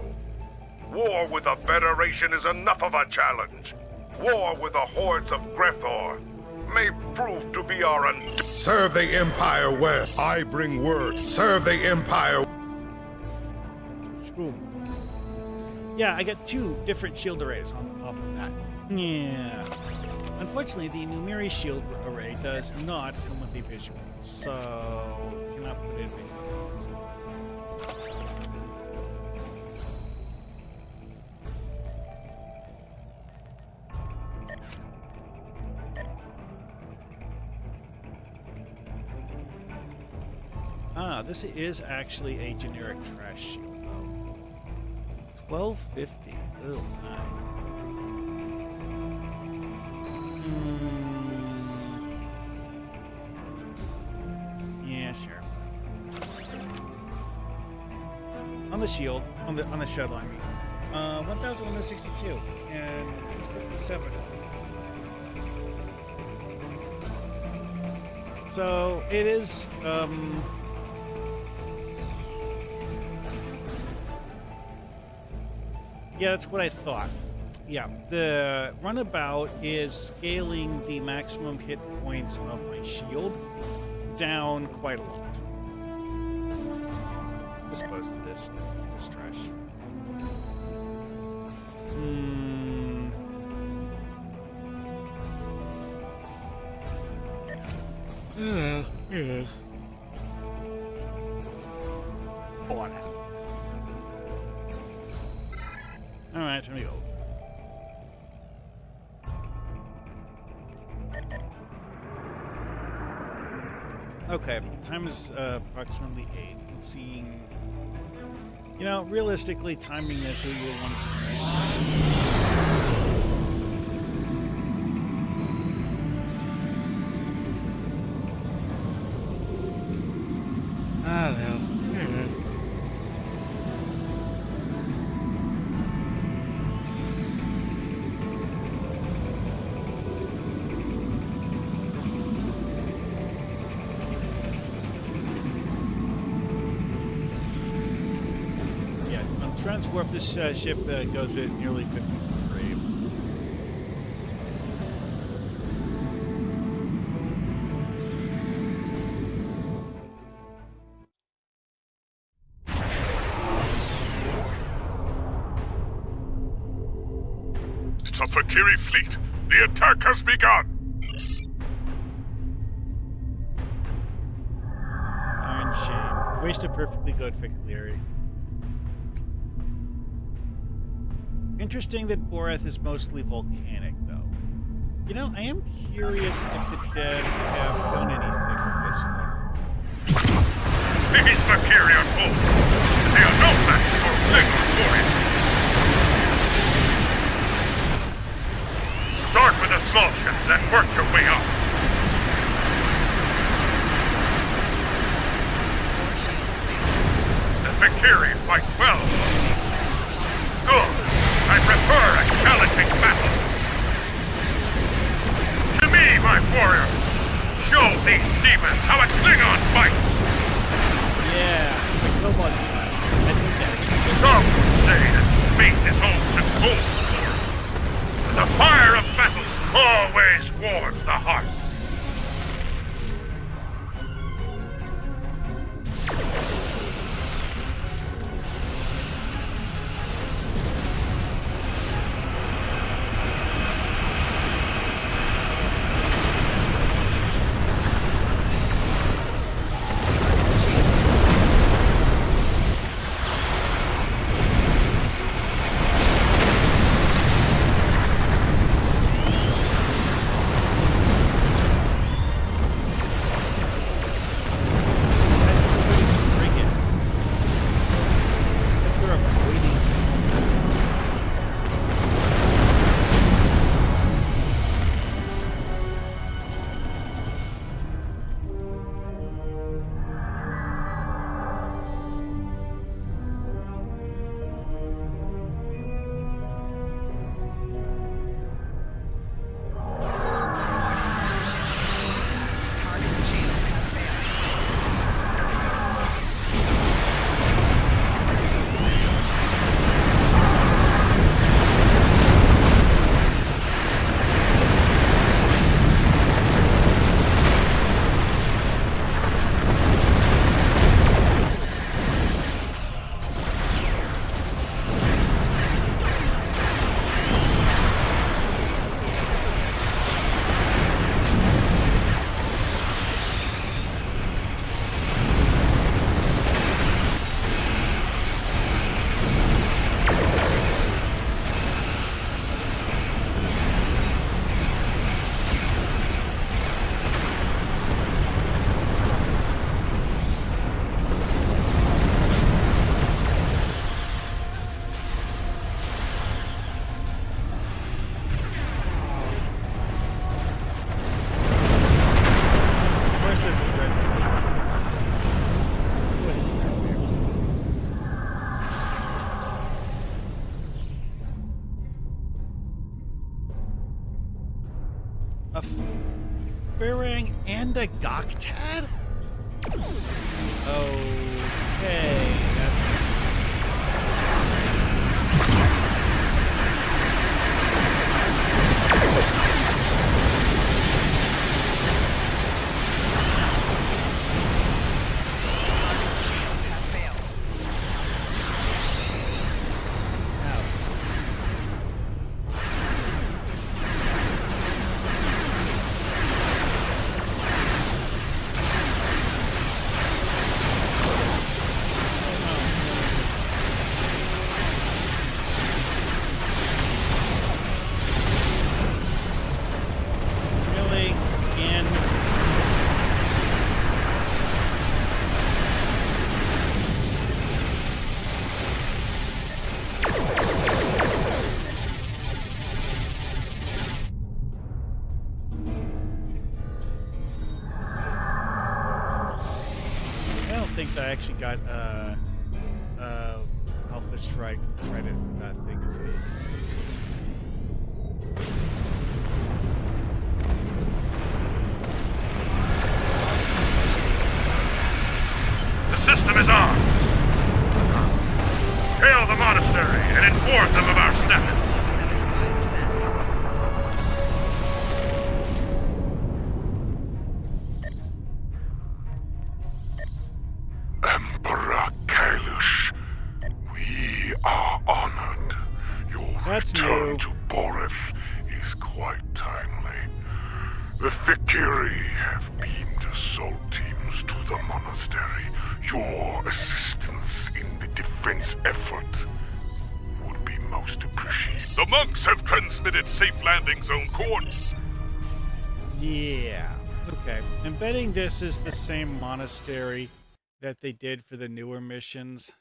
War with the Federation is enough of a challenge. War with the hordes of Grethor may prove to be our Serve the Empire well. I bring word. Serve the Empire. Boom. Yeah, I got 2 different shield arrays off of that. Yeah. Unfortunately, the Numeri shield array does not come with a visual, so cannot put it in this list. Ah, this is actually a generic trash shield, though. 1250. Oh my. Yeah, sure. On the shield, on the shuttle, I mean. 1,162 and 57. So it is. Yeah, that's what I thought. Yeah, the runabout is scaling the maximum hit points of my shield down quite a lot. Dispose of this trash. Yeah. Bought out. All right, time to go. Okay, time is approximately 8. And seeing, you know, realistically, timing this, we will want to. I don't know. Yeah, on Transwarp, this ship goes at nearly 53. It's a Fakiri fleet. The attack has begun. Darn shame. Waste a perfectly good Fakiri. Interesting that Borath is mostly volcanic, though. You know, I am curious if the devs have done anything with this one. These Fakiri are bold. They are no match for Flickr warriors. Start with the small ships and work your way up. The Fakiri fight well. Good. I prefer a challenging battle. To me, my warriors, show these demons how a Klingon fights. Yeah, the Cobalt guys. I think that Some say that space is home to cold wars. But the fire of battle always warms the heart. A Farang and a Goktad? Okay, that's think that I actually got Alpha Strike credit for that thing. The system is ours. Hail the monastery and inform them of our status. 75%. Emperor Kailash, we are honored. Your return to Boreth is quite timely. The Fikiri have beamed assault teams to the monastery. Your assistance in the defense effort would be most appreciated. The monks have transmitted safe landing zone coordinates. Yeah. Okay. I'm betting this is the same monastery that they did for the newer missions.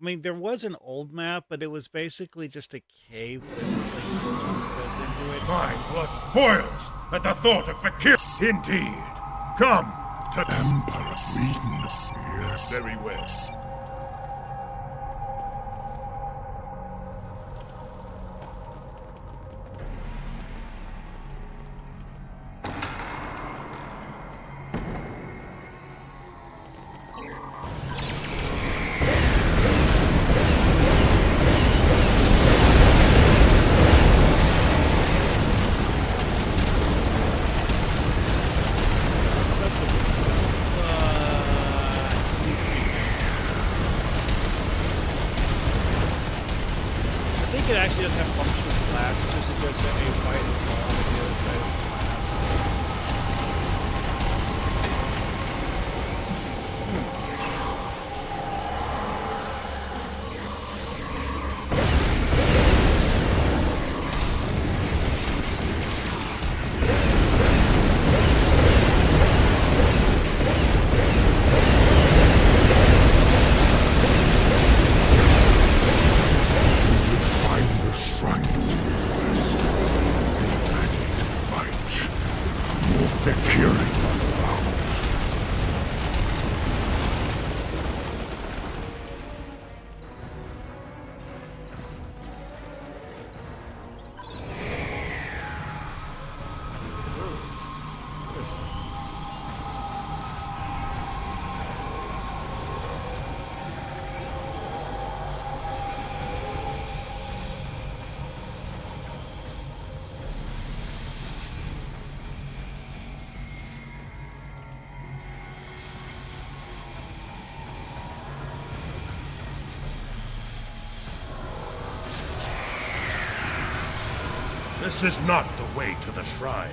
I mean, there was an old map, but it was basically just a cave with built into it. My blood boils at the thought of Fakir. Indeed. Come to Emperor Reason. very well. It actually does have functional glass, it's just that there's a white wall on the other side of the glass. This is not the way to the shrine.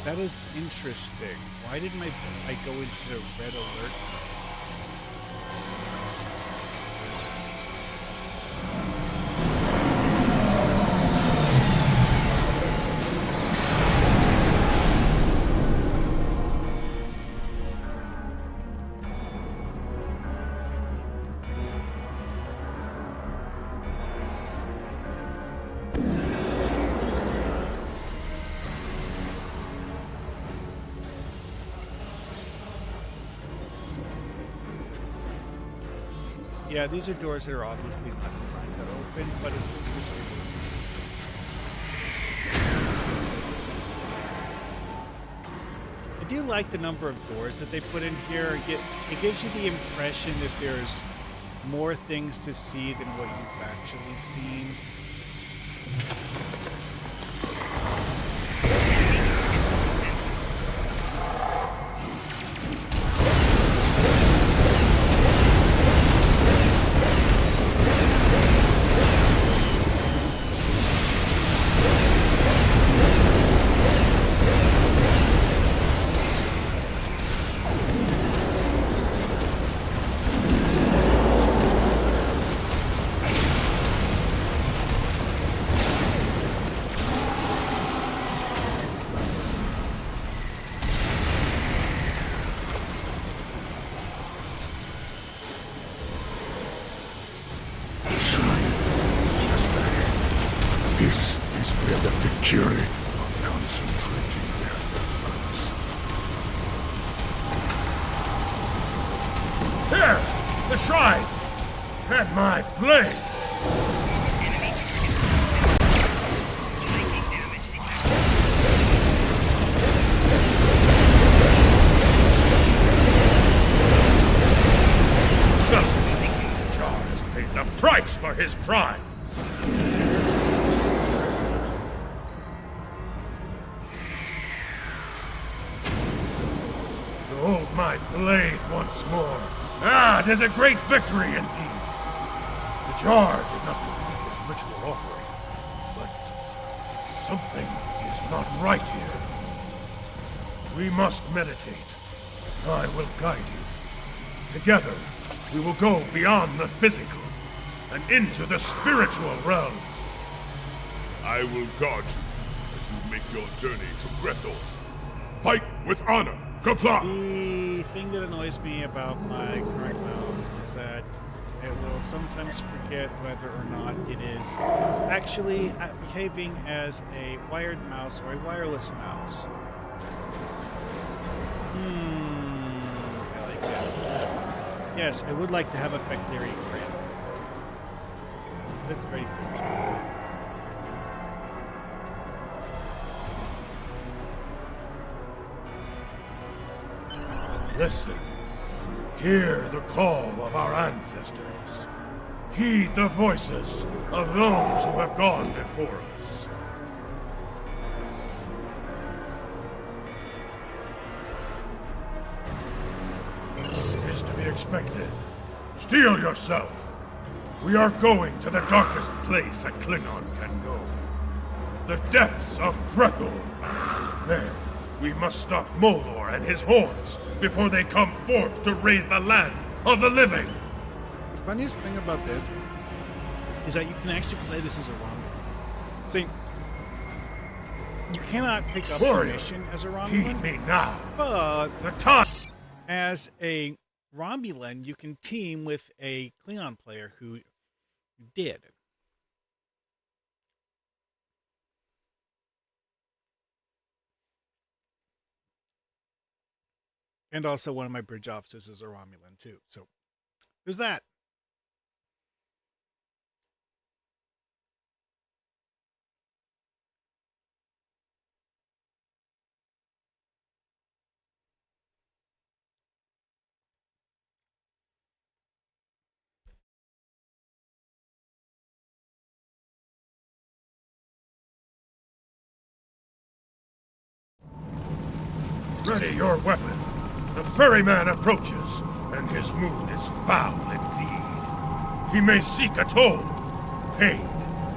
That is interesting. Why didn't I go into red alert? Yeah, these are doors that are obviously not designed to open, but it's interesting. I do like the number of doors that they put in here. It gives you the impression that there's more things to see than what you've actually seen. shrine! And my blade! Jar has paid the price for his crimes! To hold my blade once more. Ah, 'tis a great victory indeed. The jar did not complete his ritual offering, but something is not right here. We must meditate. I will guide you. Together, we will go beyond the physical and into the spiritual realm. I will guard you as you make your journey to Grethel. Fight with honor. Comply! The thing that annoys me about my current mouse is that it will sometimes forget whether or not it is actually behaving as a wired mouse or a wireless mouse. I like that. Yes, I would like to have a Fectiri crit. Looks very fixed. Listen. Hear the call of our ancestors. Heed the voices of those who have gone before us. It is to be expected. Steel yourself. We are going to the darkest place a Klingon can go. The depths of Grethel. There, we must stop Molor and his hordes before they come forth to raise the land of the living. The funniest thing about this is that you can actually play this as a Romulan. See, you cannot pick up a mission as a Romulan. Heed me now. But the time. As a Romulan, you can team with a Klingon player who did. And also one of my bridge officers is a Romulan too. So there's that. Ready your weapon. The ferryman approaches, and his mood is foul indeed. He may seek a toll, paid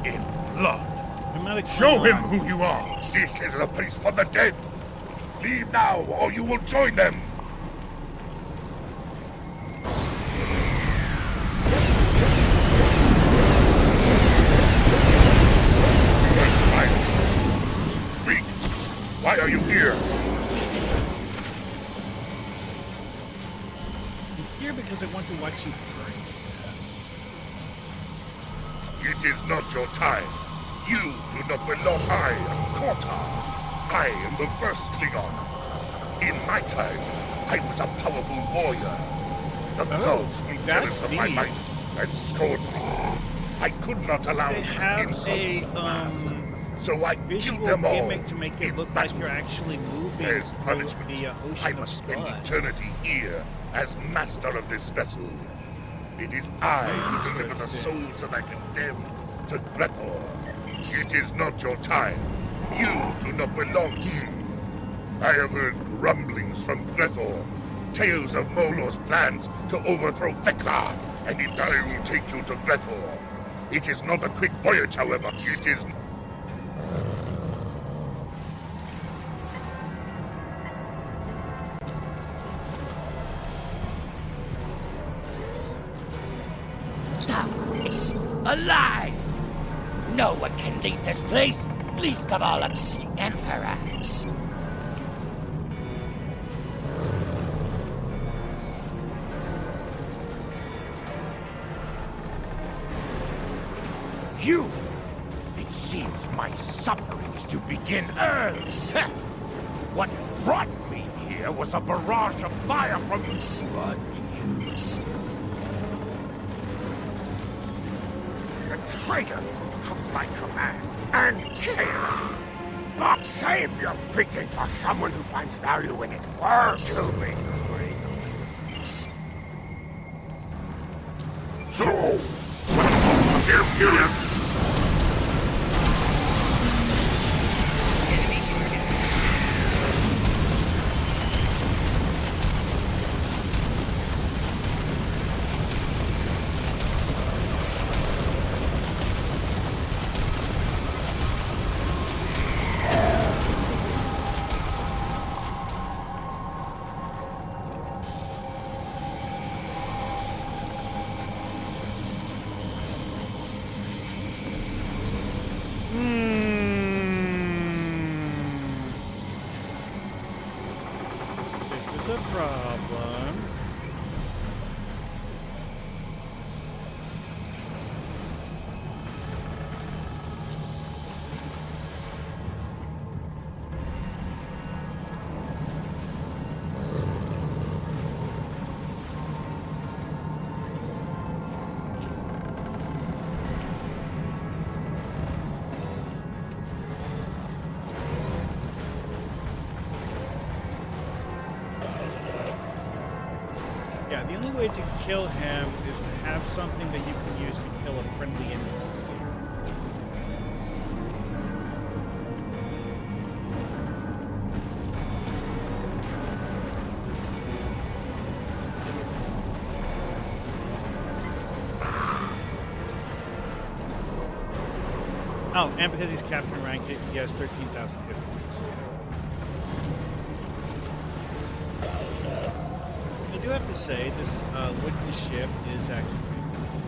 in blood. Show him who you are. This is a place for the dead. Leave now, or you will join them. Speak. Why are you here? Here because I want to watch you burn. It is not your time. You do not belong. I am Korta. I am the first Klingon. In my time, I was a powerful warrior. The gods grew jealous of my might and scorned me. I could not allow they have insult so I killed them all. Gimmick to make it look like you're actually moving as punishment, the ocean I must of spend blood. eternity here as master of this vessel. It is I who deliver the souls that I condemn to Grethor. It is not your time. You do not belong here. I have heard rumblings from Grethor, tales of Molor's plans to overthrow Thekla, and I will take you to Grethor. It is not a quick voyage, however. It is... Alive! No one can leave this place, least of all the Emperor. You! It seems my suffering is to begin early. What brought me here was a barrage of fire from... What you... Traitor took my command and chaos. But save your preaching for someone who finds value in it. Or to me, Queen. So, what here? This is a problem. Yeah, the only way to kill him is to have something that you can use to kill a friendly NPC. Oh, and because he's captain rank, he has 13,000 hit points. I do have to say, this wooden ship is actually pretty cool.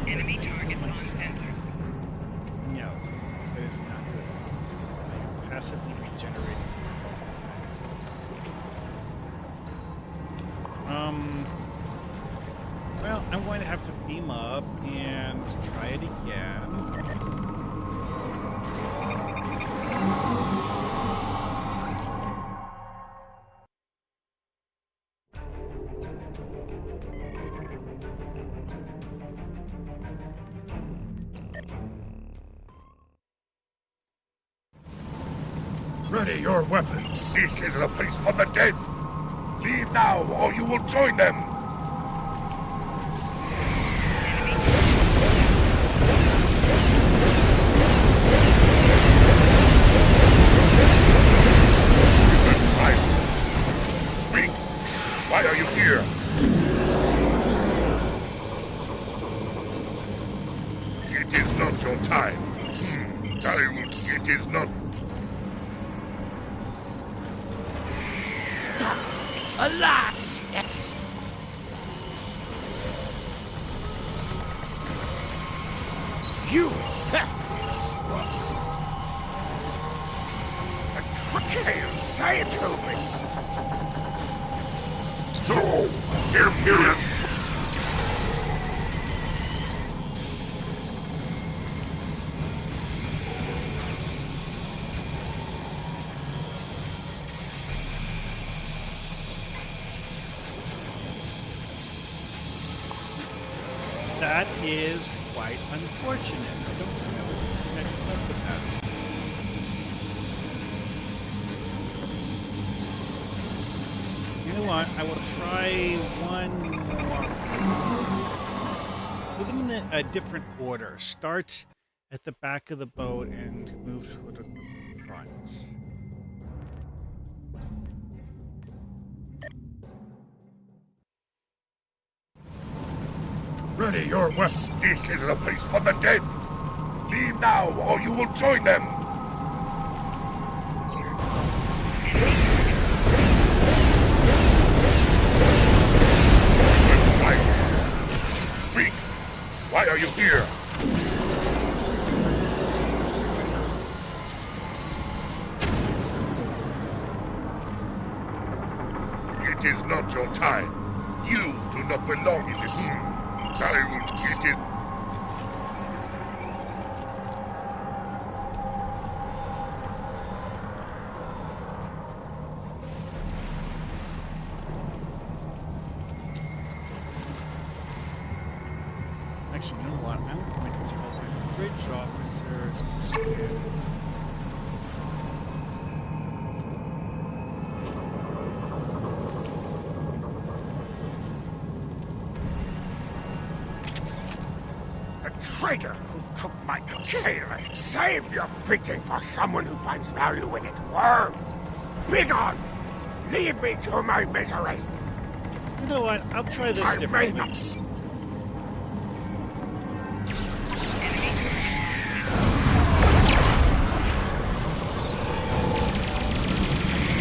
Enemy target lost enter. No, that is not good. I'm passively regenerating. Well, I'm going to have to beam up and try it again. Ready your weapon. This is a place for the dead. Leave now, or you will join them. Speak. Why are you here? It is not your time. I will. It is not. Alive! You! A trick! Say it to me! So, here. That is quite unfortunate. I don't know what connected up with that. You know what? I will try one more. Put them in a different order. Start at the back of the boat and move toward the front. Ready your weapon. This is a place for the dead. Leave now, or you will join them. Speak. Why are you here? It is not your time. You do not belong in the I will get it. I'm going to tell my bridge officers to stand. The traitor who took my cocaine. Save your preaching for someone who finds value in it. Worm! Begone! Leave me to my misery. You know what? I'll try this I may differently. not.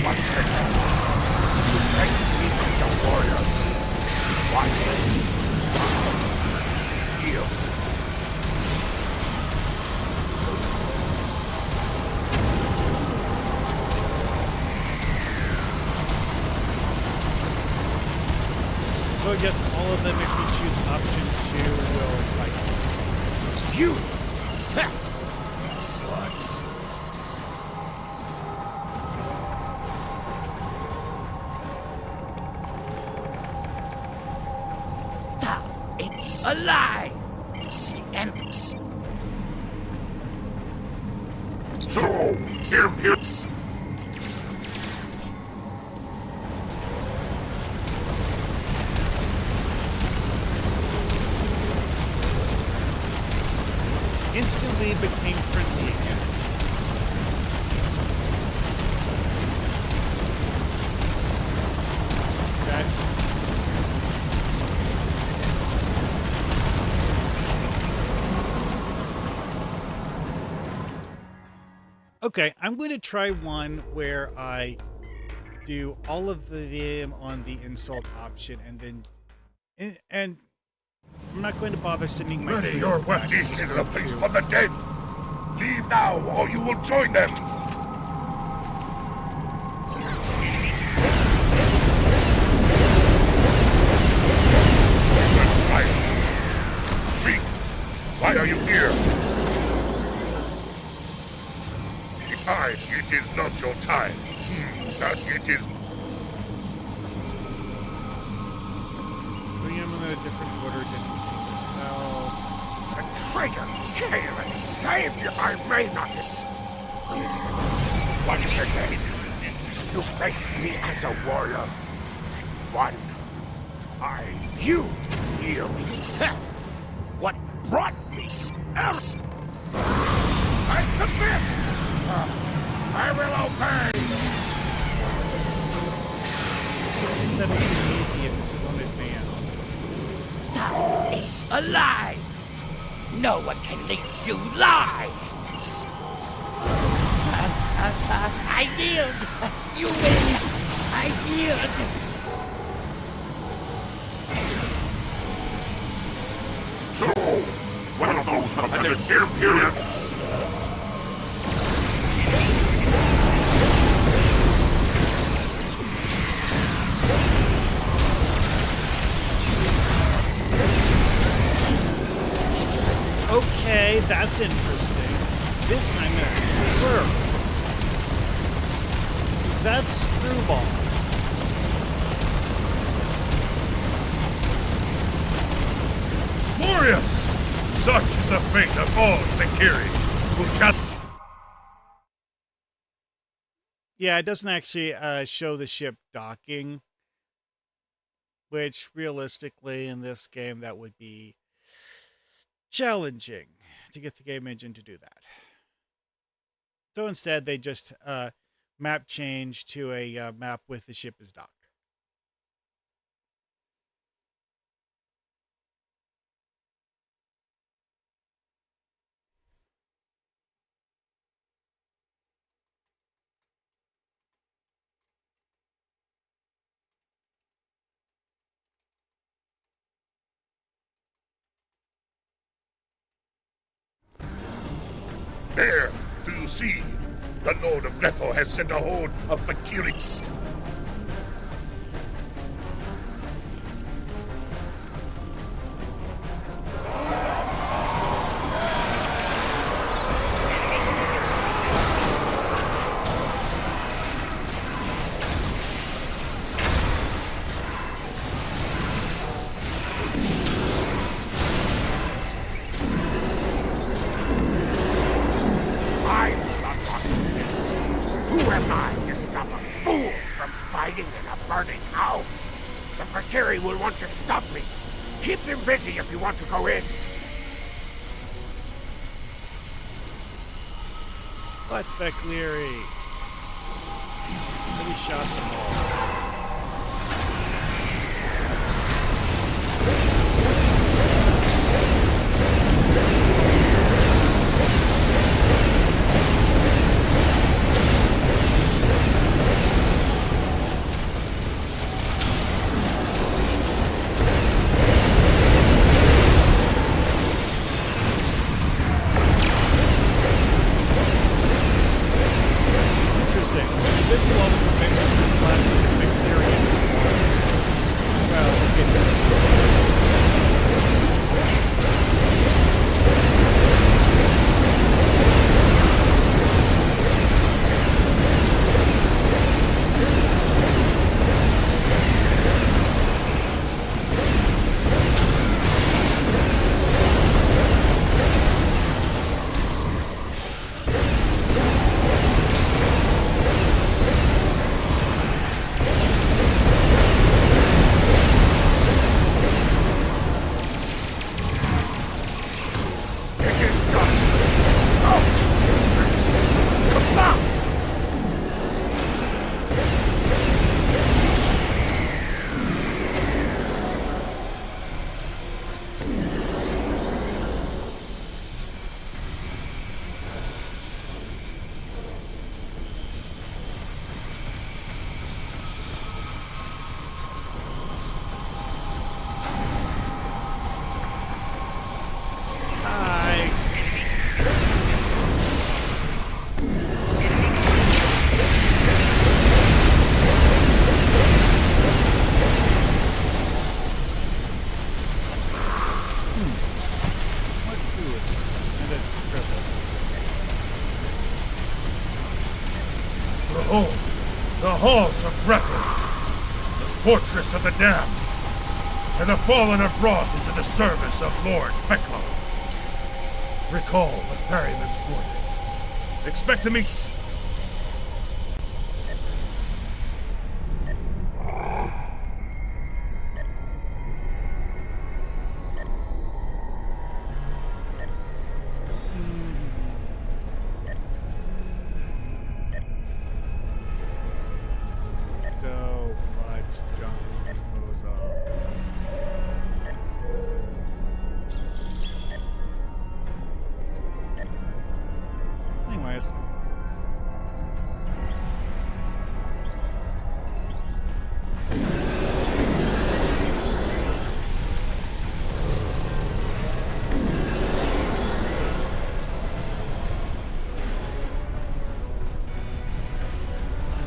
Once again, you face me as a warrior. One yield. So I guess all of them, if we choose option 2, will fight. You! Ha! What? So, it's a lie! The Emperor. So, here. Instantly became friendly again. Okay. Okay, I'm going to try one where I do all of them on the insult option, and then and I'm not going to bother sending my Ready crew your back. this is a place to- for the dead. Leave now, or you will join them. Speak. Why are you here? It is not your time. That it is. Bring him in a different order, didn't see well. The traitor! Caleb! Save you! I may not. Once again, you face me as a warrior. One. You yield. What brought me to error? I submit! I will obey! This is pathetically easy if this is on advanced. So, it's a lie! No one can make you lie! I yield! You win! I yield! So, one of those pathetic here. Okay, that's interesting. This time it actually worked. That's Screwball. Glorious! Such is the fate of all Fakiri, who shall... Yeah, it doesn't actually show the ship docking, which realistically in this game that would be challenging to get the game engine to do that. So instead they just map change to a map with the ship is docked. There, do you see? The Lord of Grethel has sent a horde of Fakiri. Who am I to stop a fool from fighting in a burning house? The Fakiri will want to stop me. Keep him busy if you want to go in. What, Beckleary? Maybe shot them all. The halls of Breathel, the fortress of the damned, and the fallen are brought into the service of Lord Feklo. Recall the ferryman's warning. Expect to meet...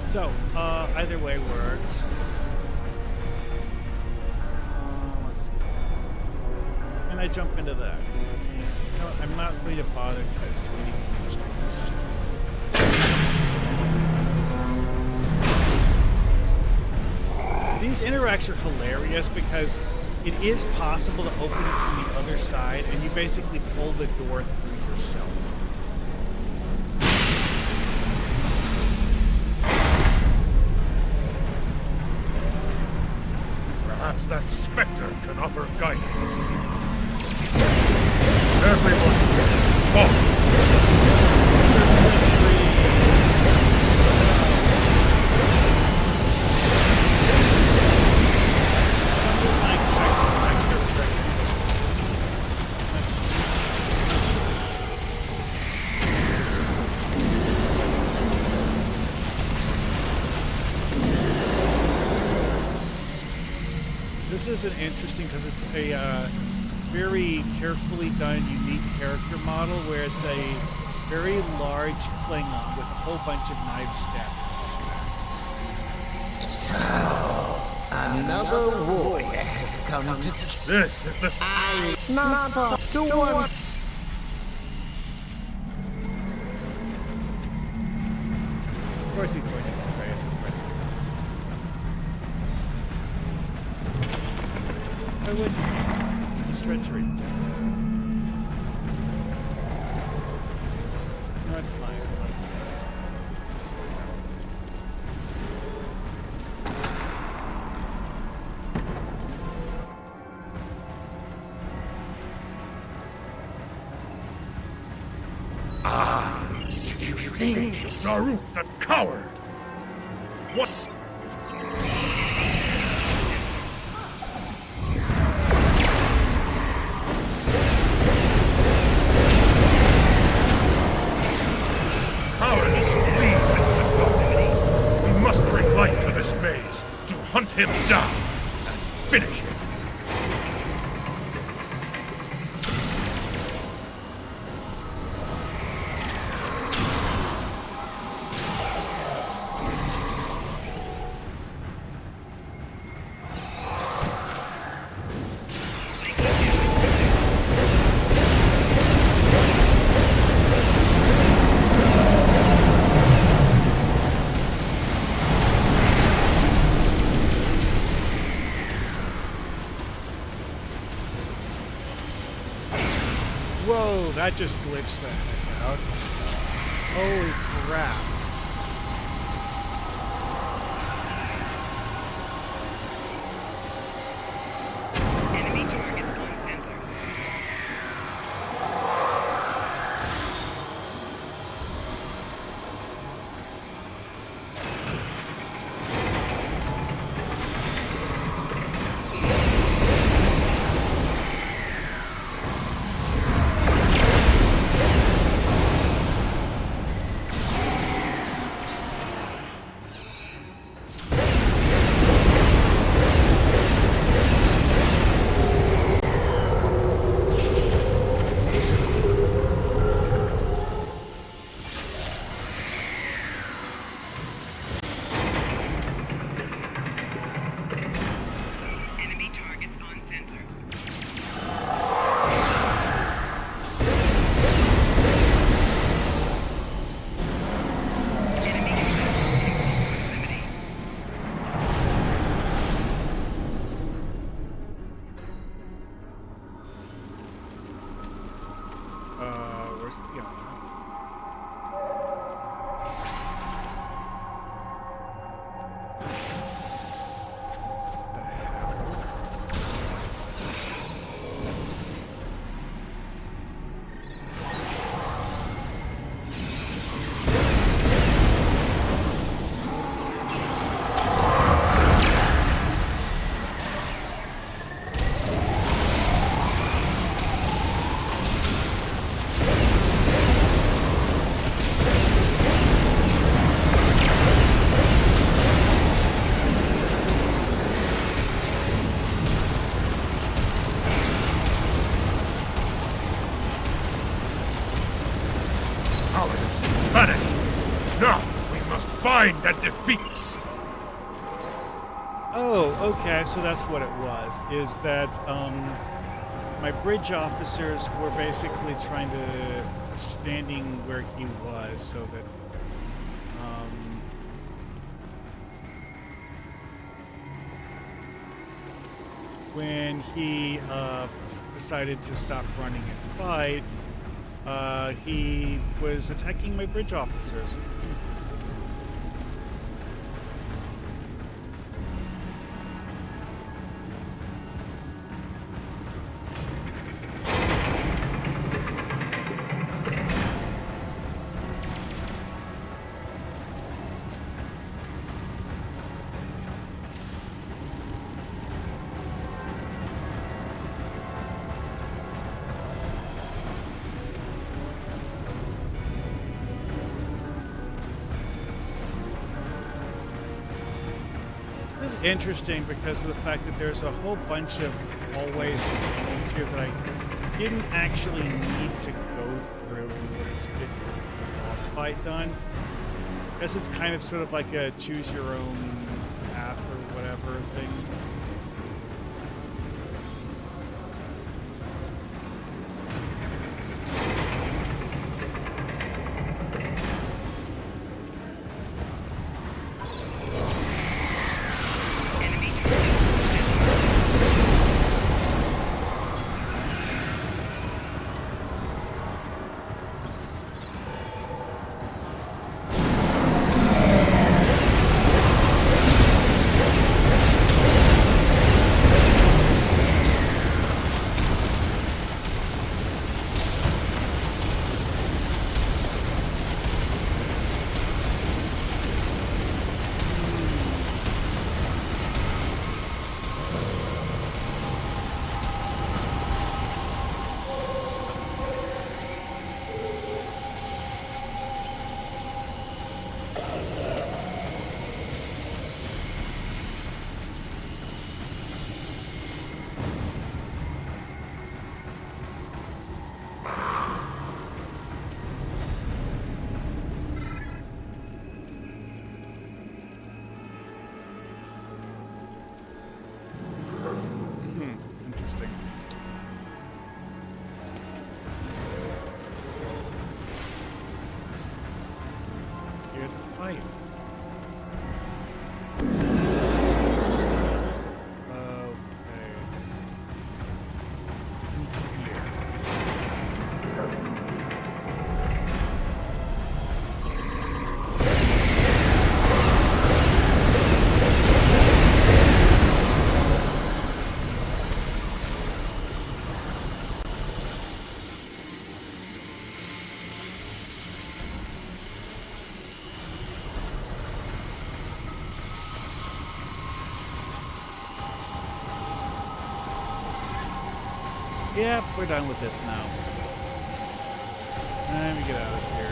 So, either way works. Let's see. And I jump into that. No, I'm not going to bother to anything. These interacts are hilarious because it is possible to open it from the other side, and you basically pull the door through yourself. Perhaps that specter can offer guidance. Everyone is falling. This isn't interesting because it's a very carefully done, unique character model where it's a very large Klingon with a whole bunch of knives stabbed. So, another warrior has come to... This is the... Not for 2-1. Of course he's going to betray us in front of us. I would. He's treachery. Not fine. Daruk the coward! What? Cowardice flees into the dark. We must bring light to this maze to hunt him down and finish him. Whoa, that just glitched the heck out. Holy crap. Enemy targets on sensor. Enemy targets on sensor. Enemy proximity. Where's the gun? The hell? Cowardice is vanished. Now we must find and defeat. Oh, okay, so that's what it was. Is that my bridge officers were basically trying to standing where he was so that when he decided to stop running and fight, he was attacking my bridge officers. This is interesting because of the fact that there's a whole bunch of hallways and tunnels here that I didn't actually need to go through in order to get the boss fight done. I guess it's kind of sort of like a choose your own path or whatever thing. fight? Okay. Yep, we're done with this now. Let me get out of here.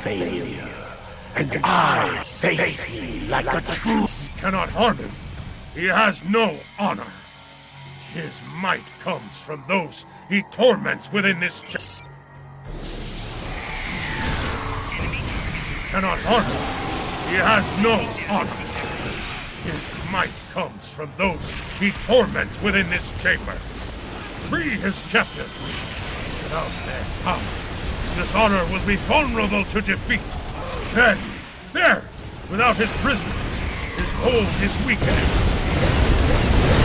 Failure, and I face him like a true. You cannot harm him. He has no honor. His might comes from those he torments within this You cannot harm him. He has no honor. His might comes from those he torments within this chamber. Free his captive. Without their power, dishonor will be vulnerable to defeat. Then, there, without his prisoners, his hold is weakening.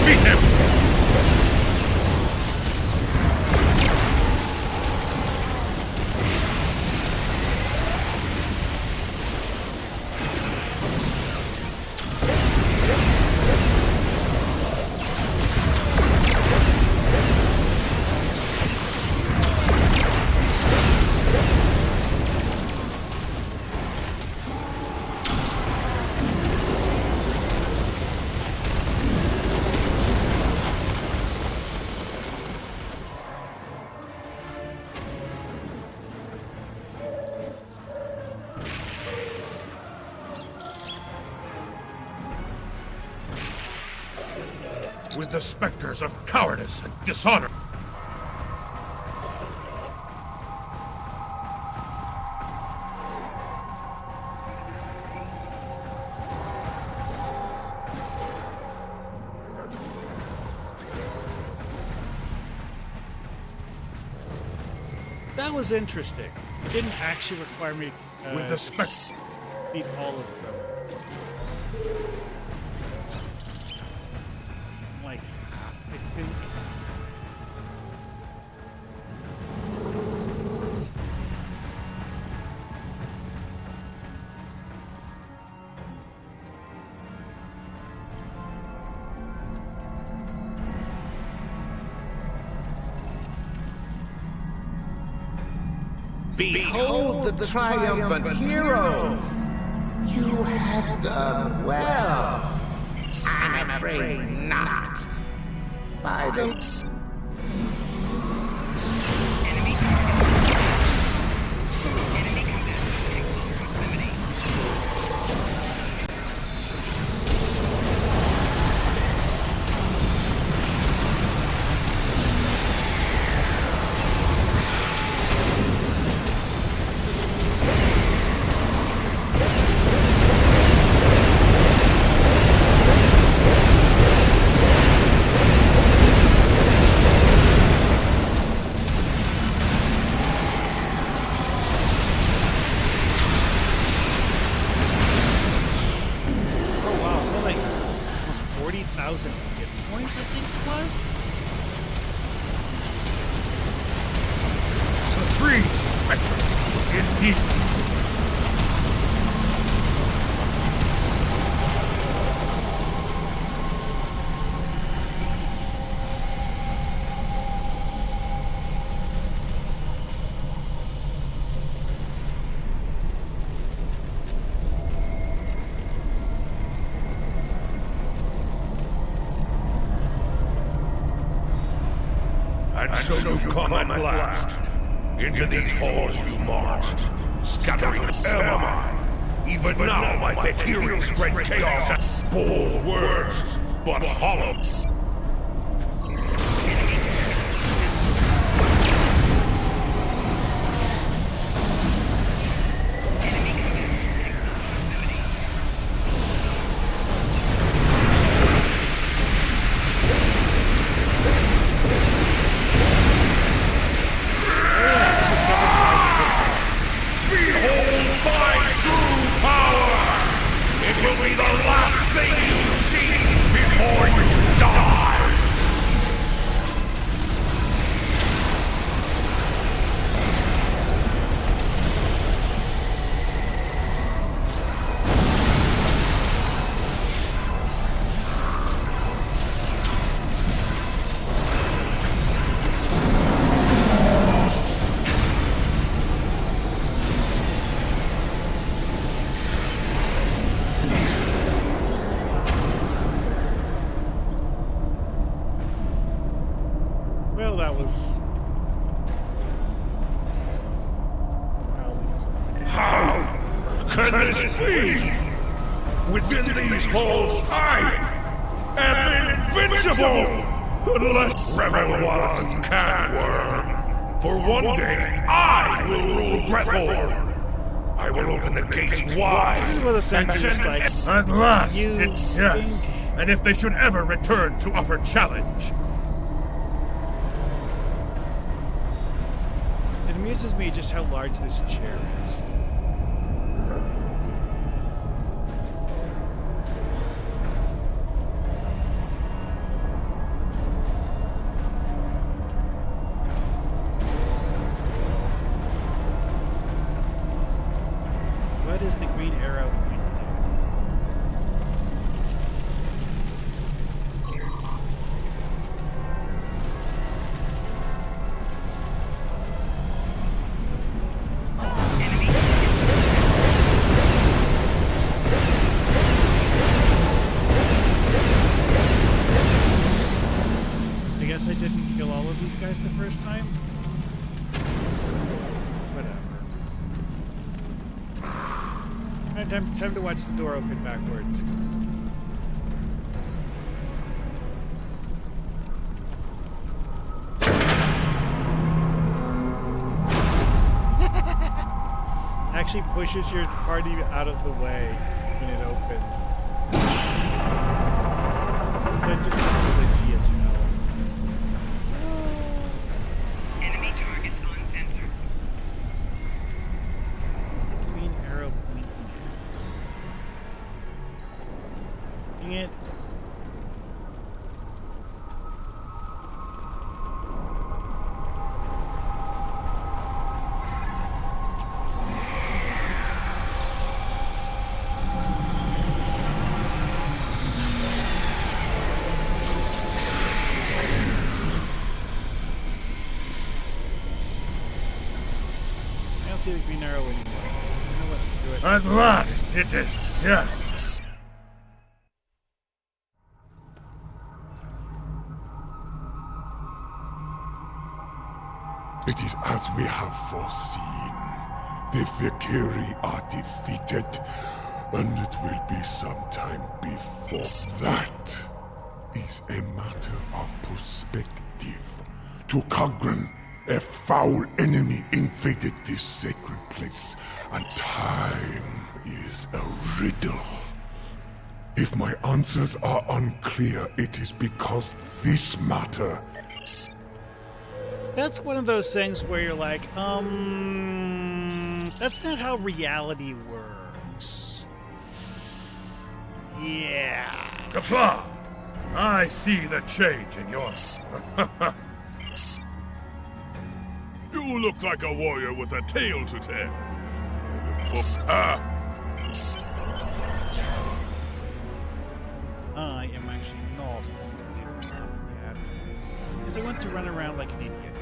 Beat him! With the specters of cowardice and dishonor. That was interesting. It didn't actually require me With the beat all of them. Like, I think... Behold the triumphant heroes! You have done well. I'm afraid not. By the... hit points, I think it was. The 3 specters, indeed. And so you come at last. Into these halls you march, scattering Elamai. Even now my Fakiri spread chaos and bold words, but hollow. Well, that was... How can this be? Within these halls, I am invincible! Unless revel while you can, worm. For one day, I will rule Grethor. I will open the gates wide. This is where the sound is just like... At last, You yes. think- And if they should ever return to offer challenge, It amuses me just how large this chair is. What is the green arrow pointing at? I guess I didn't kill all of these guys the first time. Whatever. Alright, time to watch the door open backwards. Actually pushes your party out of the way when it opens. That just looks glitchy as hell. Enemy targets on sensor. Where's the green arrow pointing at? Dang it. I don't see the green arrow anymore. You know what? Let's do it. at last it is, yes. It is as we have foreseen. The Fakiri are defeated, and it will be some time before. That is a matter of perspective. To Kagran, a foul enemy invaded this sacred place, and time is a riddle. If my answers are unclear, it is because this matter... That's one of those things where you're like, that's not how reality works. Yeah. Kapla! I see the change in your... You look like a warrior with a tale to tell. I look for... I am actually not going to leave them yet. Because I want to run around like an idiot.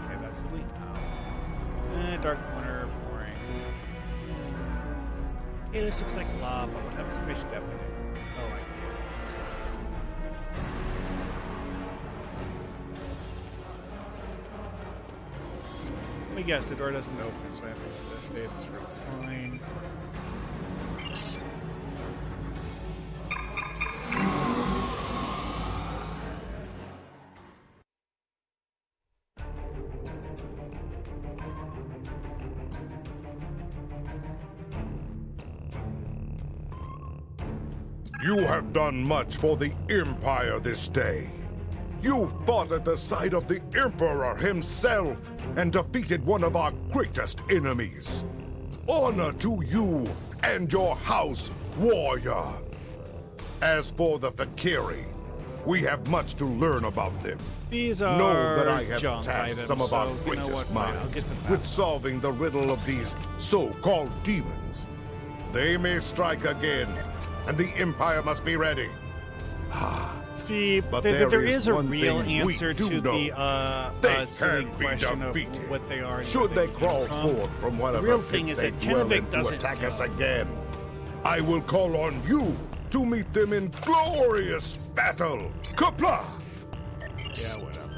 Okay, that's the way now. Dark corner, boring. Hey, this looks like lava. What happens if I step in it? Oh, I can't. Let me guess, the door doesn't open, so I have to stay in this room. Fine. You have done much for the Empire this day. You fought at the side of the Emperor himself and defeated one of our greatest enemies. Honor to you and your house, warrior. As for the Fakiri, we have much to learn about them. These are know that I have junk tasked items, some of our so you know greatest what? Fine, I'll minds get them back. with solving the riddle of these so-called demons. They may strike again, and the Empire must be ready. See, But there is a one real thing we answer do to know. the They silly can be question of defeated. what they are. And Should where they came crawl from. forth from whatever The real pit thing is they that dwell Tenevik in to doesn't attack us kill. again, I will call on you to meet them in glorious battle. Kapla! Yeah, whatever.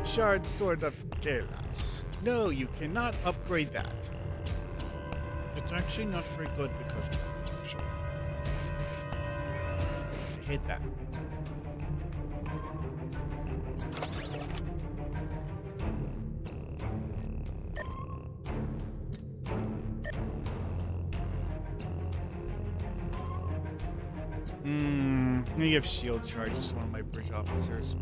Shard Sword of Galas. No, you cannot upgrade that. It's actually not very good because of that, actually. I hate that. You have shield charges, one of my bridge officers.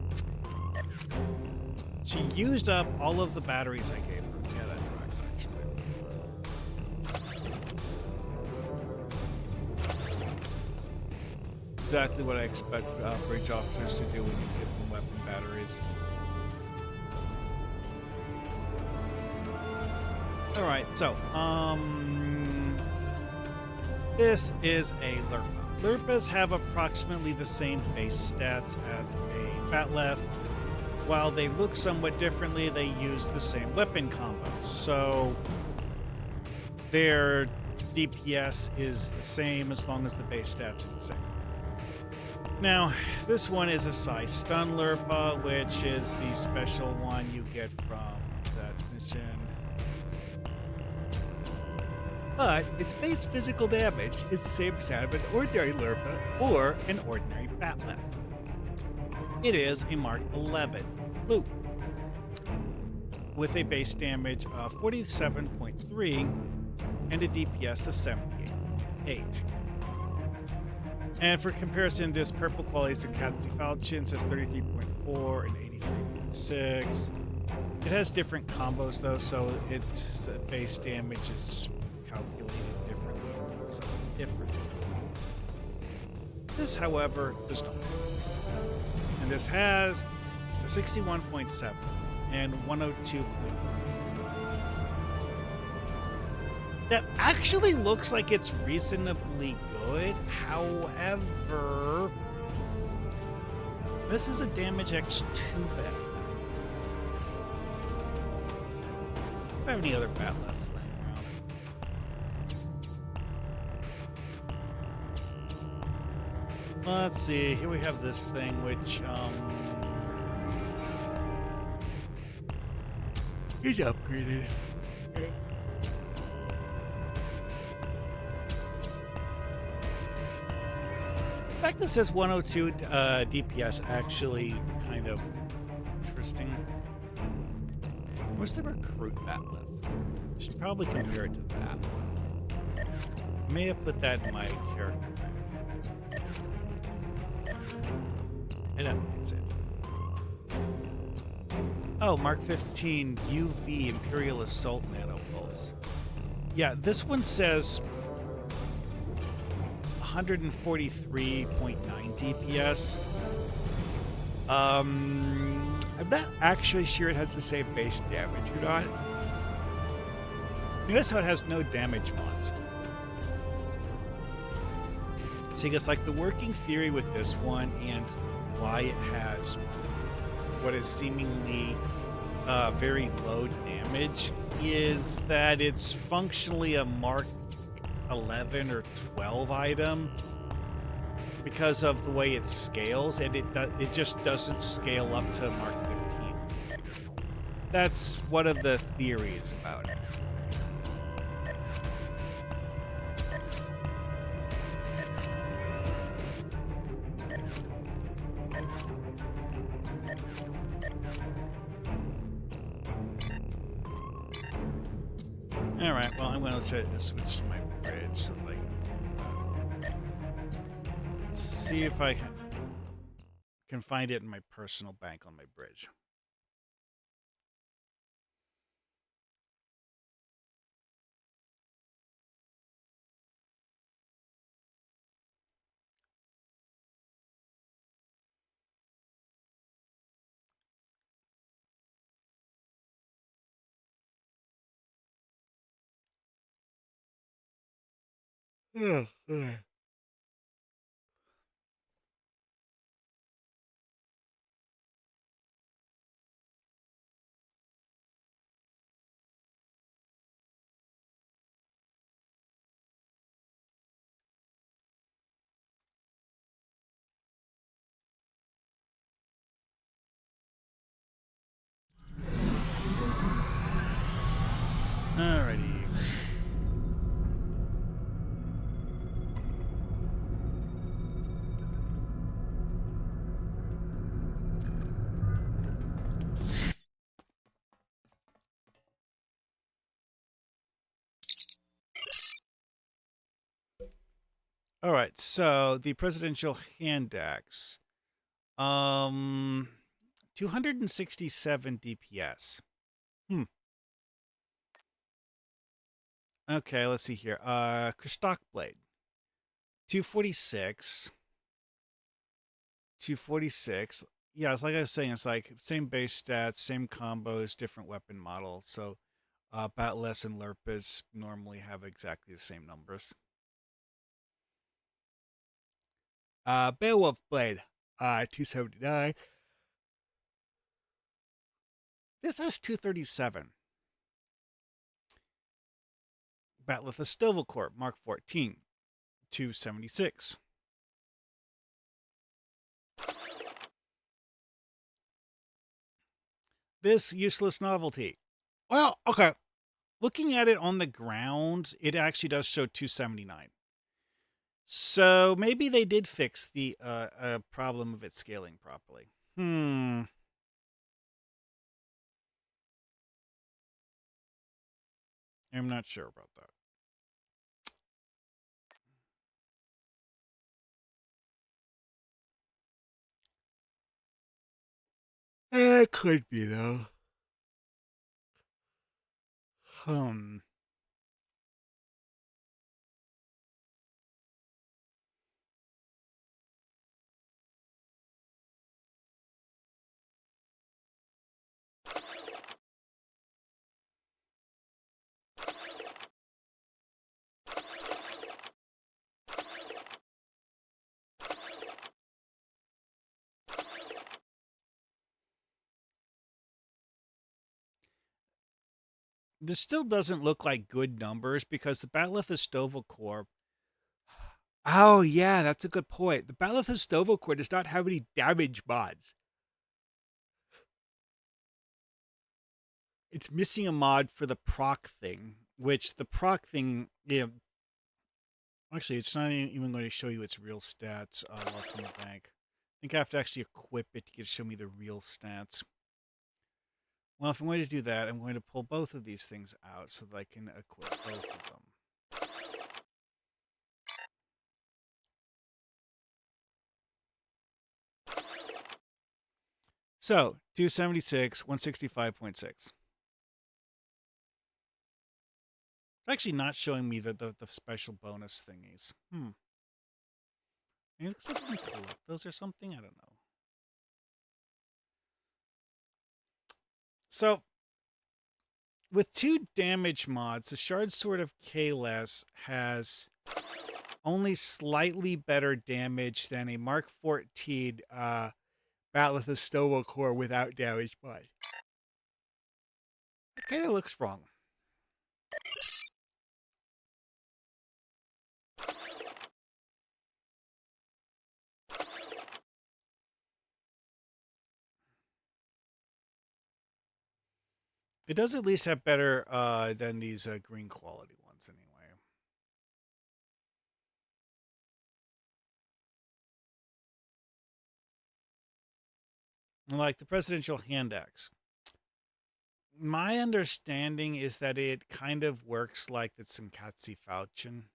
She used up all of the batteries I gave her. Yeah, that tracks, actually. Exactly what I expect bridge officers to do when you give them weapon batteries. Alright, so, this is a Lurpa. Lurpas have approximately the same base stats as a Batleth. While they look somewhat differently, they use the same weapon combos. So their DPS is the same as long as the base stats are the same. Now, this one is a Psi Stun Lurpa, which is the special one you get from that mission. But its base physical damage is the same as that of an ordinary Lurpa or an ordinary Batleth. It is a Mark 11 loop with a base damage of 47.3 and a DPS of 78.8. And for comparison, this purple qualities in Katsi Falchion says 33.4 and 83.6. It has different combos though, so its base damage is calculated differently and means something different. This, however, does not. And this has a 61.7 and 102.1. That actually looks like it's reasonably good. However, this is a damage X2 bet. If I have any other Batleths laying around. Let's see. Here we have this thing, which is upgraded. The fact that it says 102 DPS actually kind of interesting. Where's the recruit Batleth? Should probably compare it to that one. I may have put that in my character bank. I don't use it. Oh, Mark 15 UV Imperial Assault Nanopulse. Yeah, this one says 143.9 DPS. I'm not actually sure it has the same base damage or not. Notice how it has no damage mods. So I guess like the working theory with this one and why it has what is seemingly very low damage is that it's functionally a Mark 11 or 12 item because of the way it scales, and it just doesn't scale up to Mark 15. That's one of the theories about it. All right, well, I'm going to switch to my bridge so that I can see if I can find it in my personal bank on my bridge. Alrighty. All right, so the presidential hand axe, 267 DPS. Okay, let's see here. Kristock blade, 246. 246. Yeah, it's like I was saying, it's like same base stats, same combos, different weapon model. So, Batless and Lurpus normally have exactly the same numbers. Beowulf blade, 279. This has 237. Batleth Stovalcorp, Mark 14, 276. This useless novelty. Well, okay. Looking at it on the ground, it actually does show 279. So maybe they did fix the problem of it scaling properly. I'm not sure about that. It could be, though. This still doesn't look like good numbers because the Bat'leth Stovalcorp. Oh, yeah, that's a good point. The Bat'leth Stovalcorp does not have any damage mods. It's missing a mod for the proc thing, which the proc thing, yeah. Actually, it's not even going to show you its real stats while it's in the bank. I think I have to actually equip it to show me the real stats. Well, if I'm going to do that, I'm going to pull both of these things out so that I can equip both of them. So, 276, 165.6. Actually, not showing me the special bonus thingies. It looks like I can collect those or something. I don't know. So, with 2 damage mods, the Shard Sword of Kalas has only slightly better damage than a Mark 14 Battle of Stowa Core without damage mod. It kind of looks wrong. It does at least have better than these green quality ones anyway. Like the Presidential Hand Axe. My understanding is that it kind of works like the Tsunkatsu Falchion.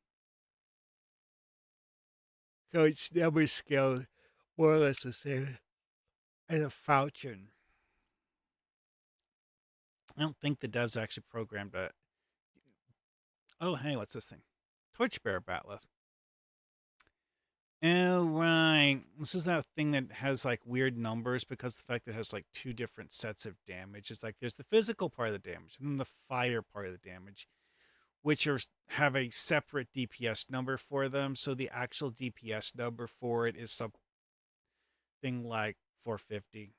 So it's never scaled more or less the same as a Falchion. I don't think the devs actually programmed it. Oh, hey, what's this thing? Torchbearer Batleth. Oh, right. This is that thing that has like weird numbers because the fact that it has like 2 different sets of damage. It's like there's the physical part of the damage and then the fire part of the damage, which have a separate DPS number for them. So the actual DPS number for it is something like 450.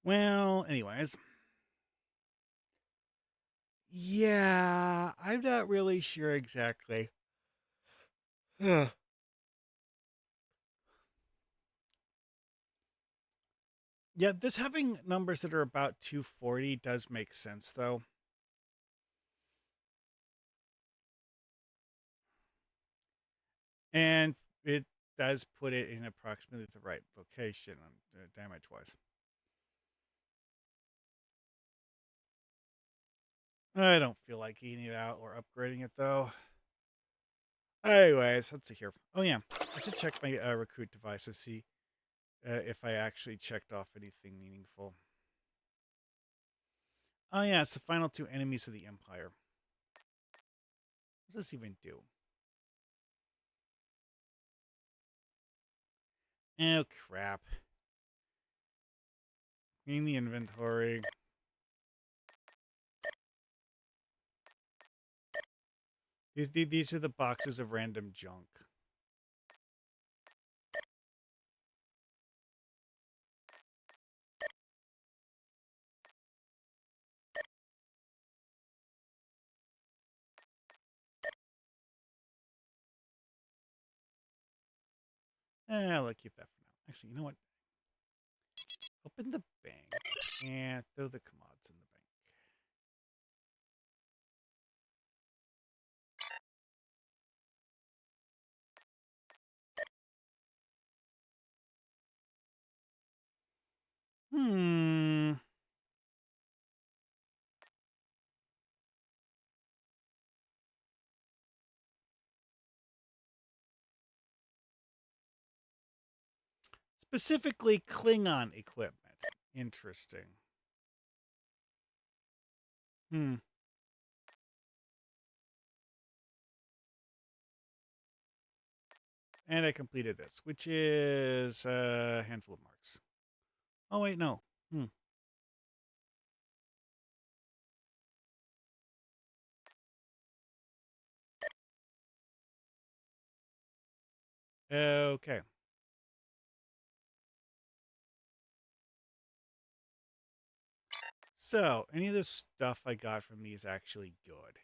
Well, anyways. Yeah, I'm not really sure exactly. Yeah, this having numbers that are about 240 does make sense, though. And it does put it in approximately the right location damage-wise. I don't feel like eating it out or upgrading it, though. Anyways, let's see here. Oh, yeah. I should check my recruit device to see if I actually checked off anything meaningful. Oh, yeah. It's the final 2 enemies of the Empire. What does this even do? Oh, crap. Clean the inventory. These are the boxes of random junk. I'll keep that for now. Actually, you know what? Open the bank and throw the commods in the bank. Specifically, Klingon equipment. Interesting. And I completed this, which is a handful of marks. Oh, wait, no. Okay. So, any of this stuff I got from me is actually good.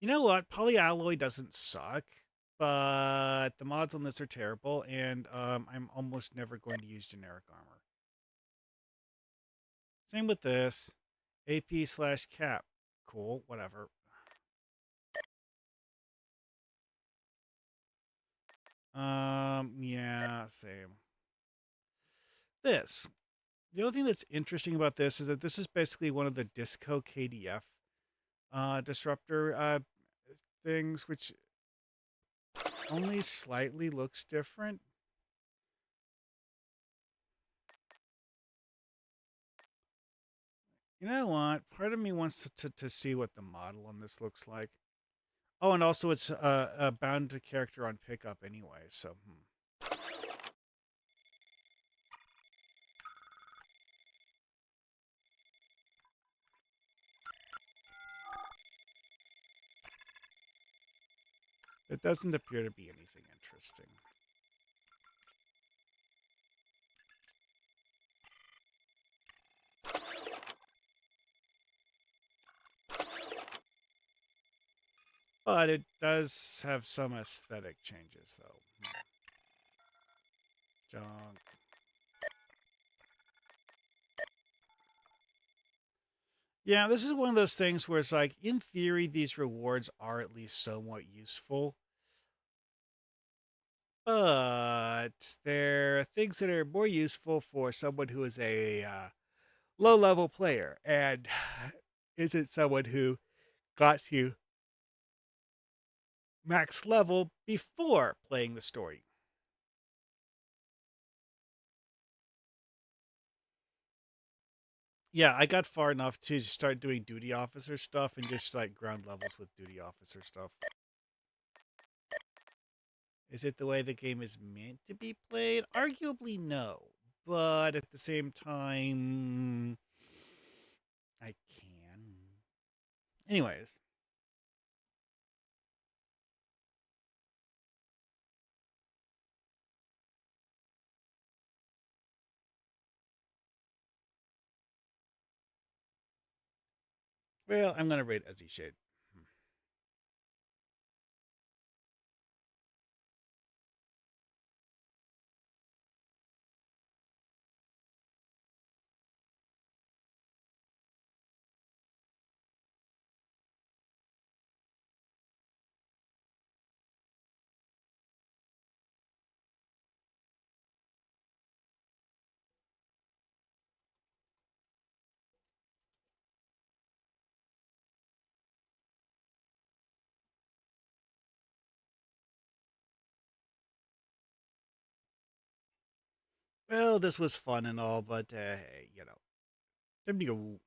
You know what? Polyalloy doesn't suck, but the mods on this are terrible, and I'm almost never going to use generic armor. Same with this. AP/cap. Cool, whatever. Yeah, same. This. The only thing that's interesting about this is that this is basically one of the Disco KDF disruptor things, which only slightly looks different. You know what? Part of me wants to see what the model on this looks like. Oh, and also it's bound to character on pickup anyway, so... It doesn't appear to be anything interesting. But it does have some aesthetic changes, though. Junk. Yeah, this is one of those things where it's like, in theory, these rewards are at least somewhat useful. But there are things that are more useful for someone who is a low-level player and isn't someone who got to max level before playing the story. Yeah, I got far enough to start doing duty officer stuff and just like ground levels with duty officer stuff. Is it the way the game is meant to be played? Arguably no. But at the same time, I can. Anyways. Well, I'm going to rate Ezzy Shade. Well, this was fun and all, but, you know, time to go.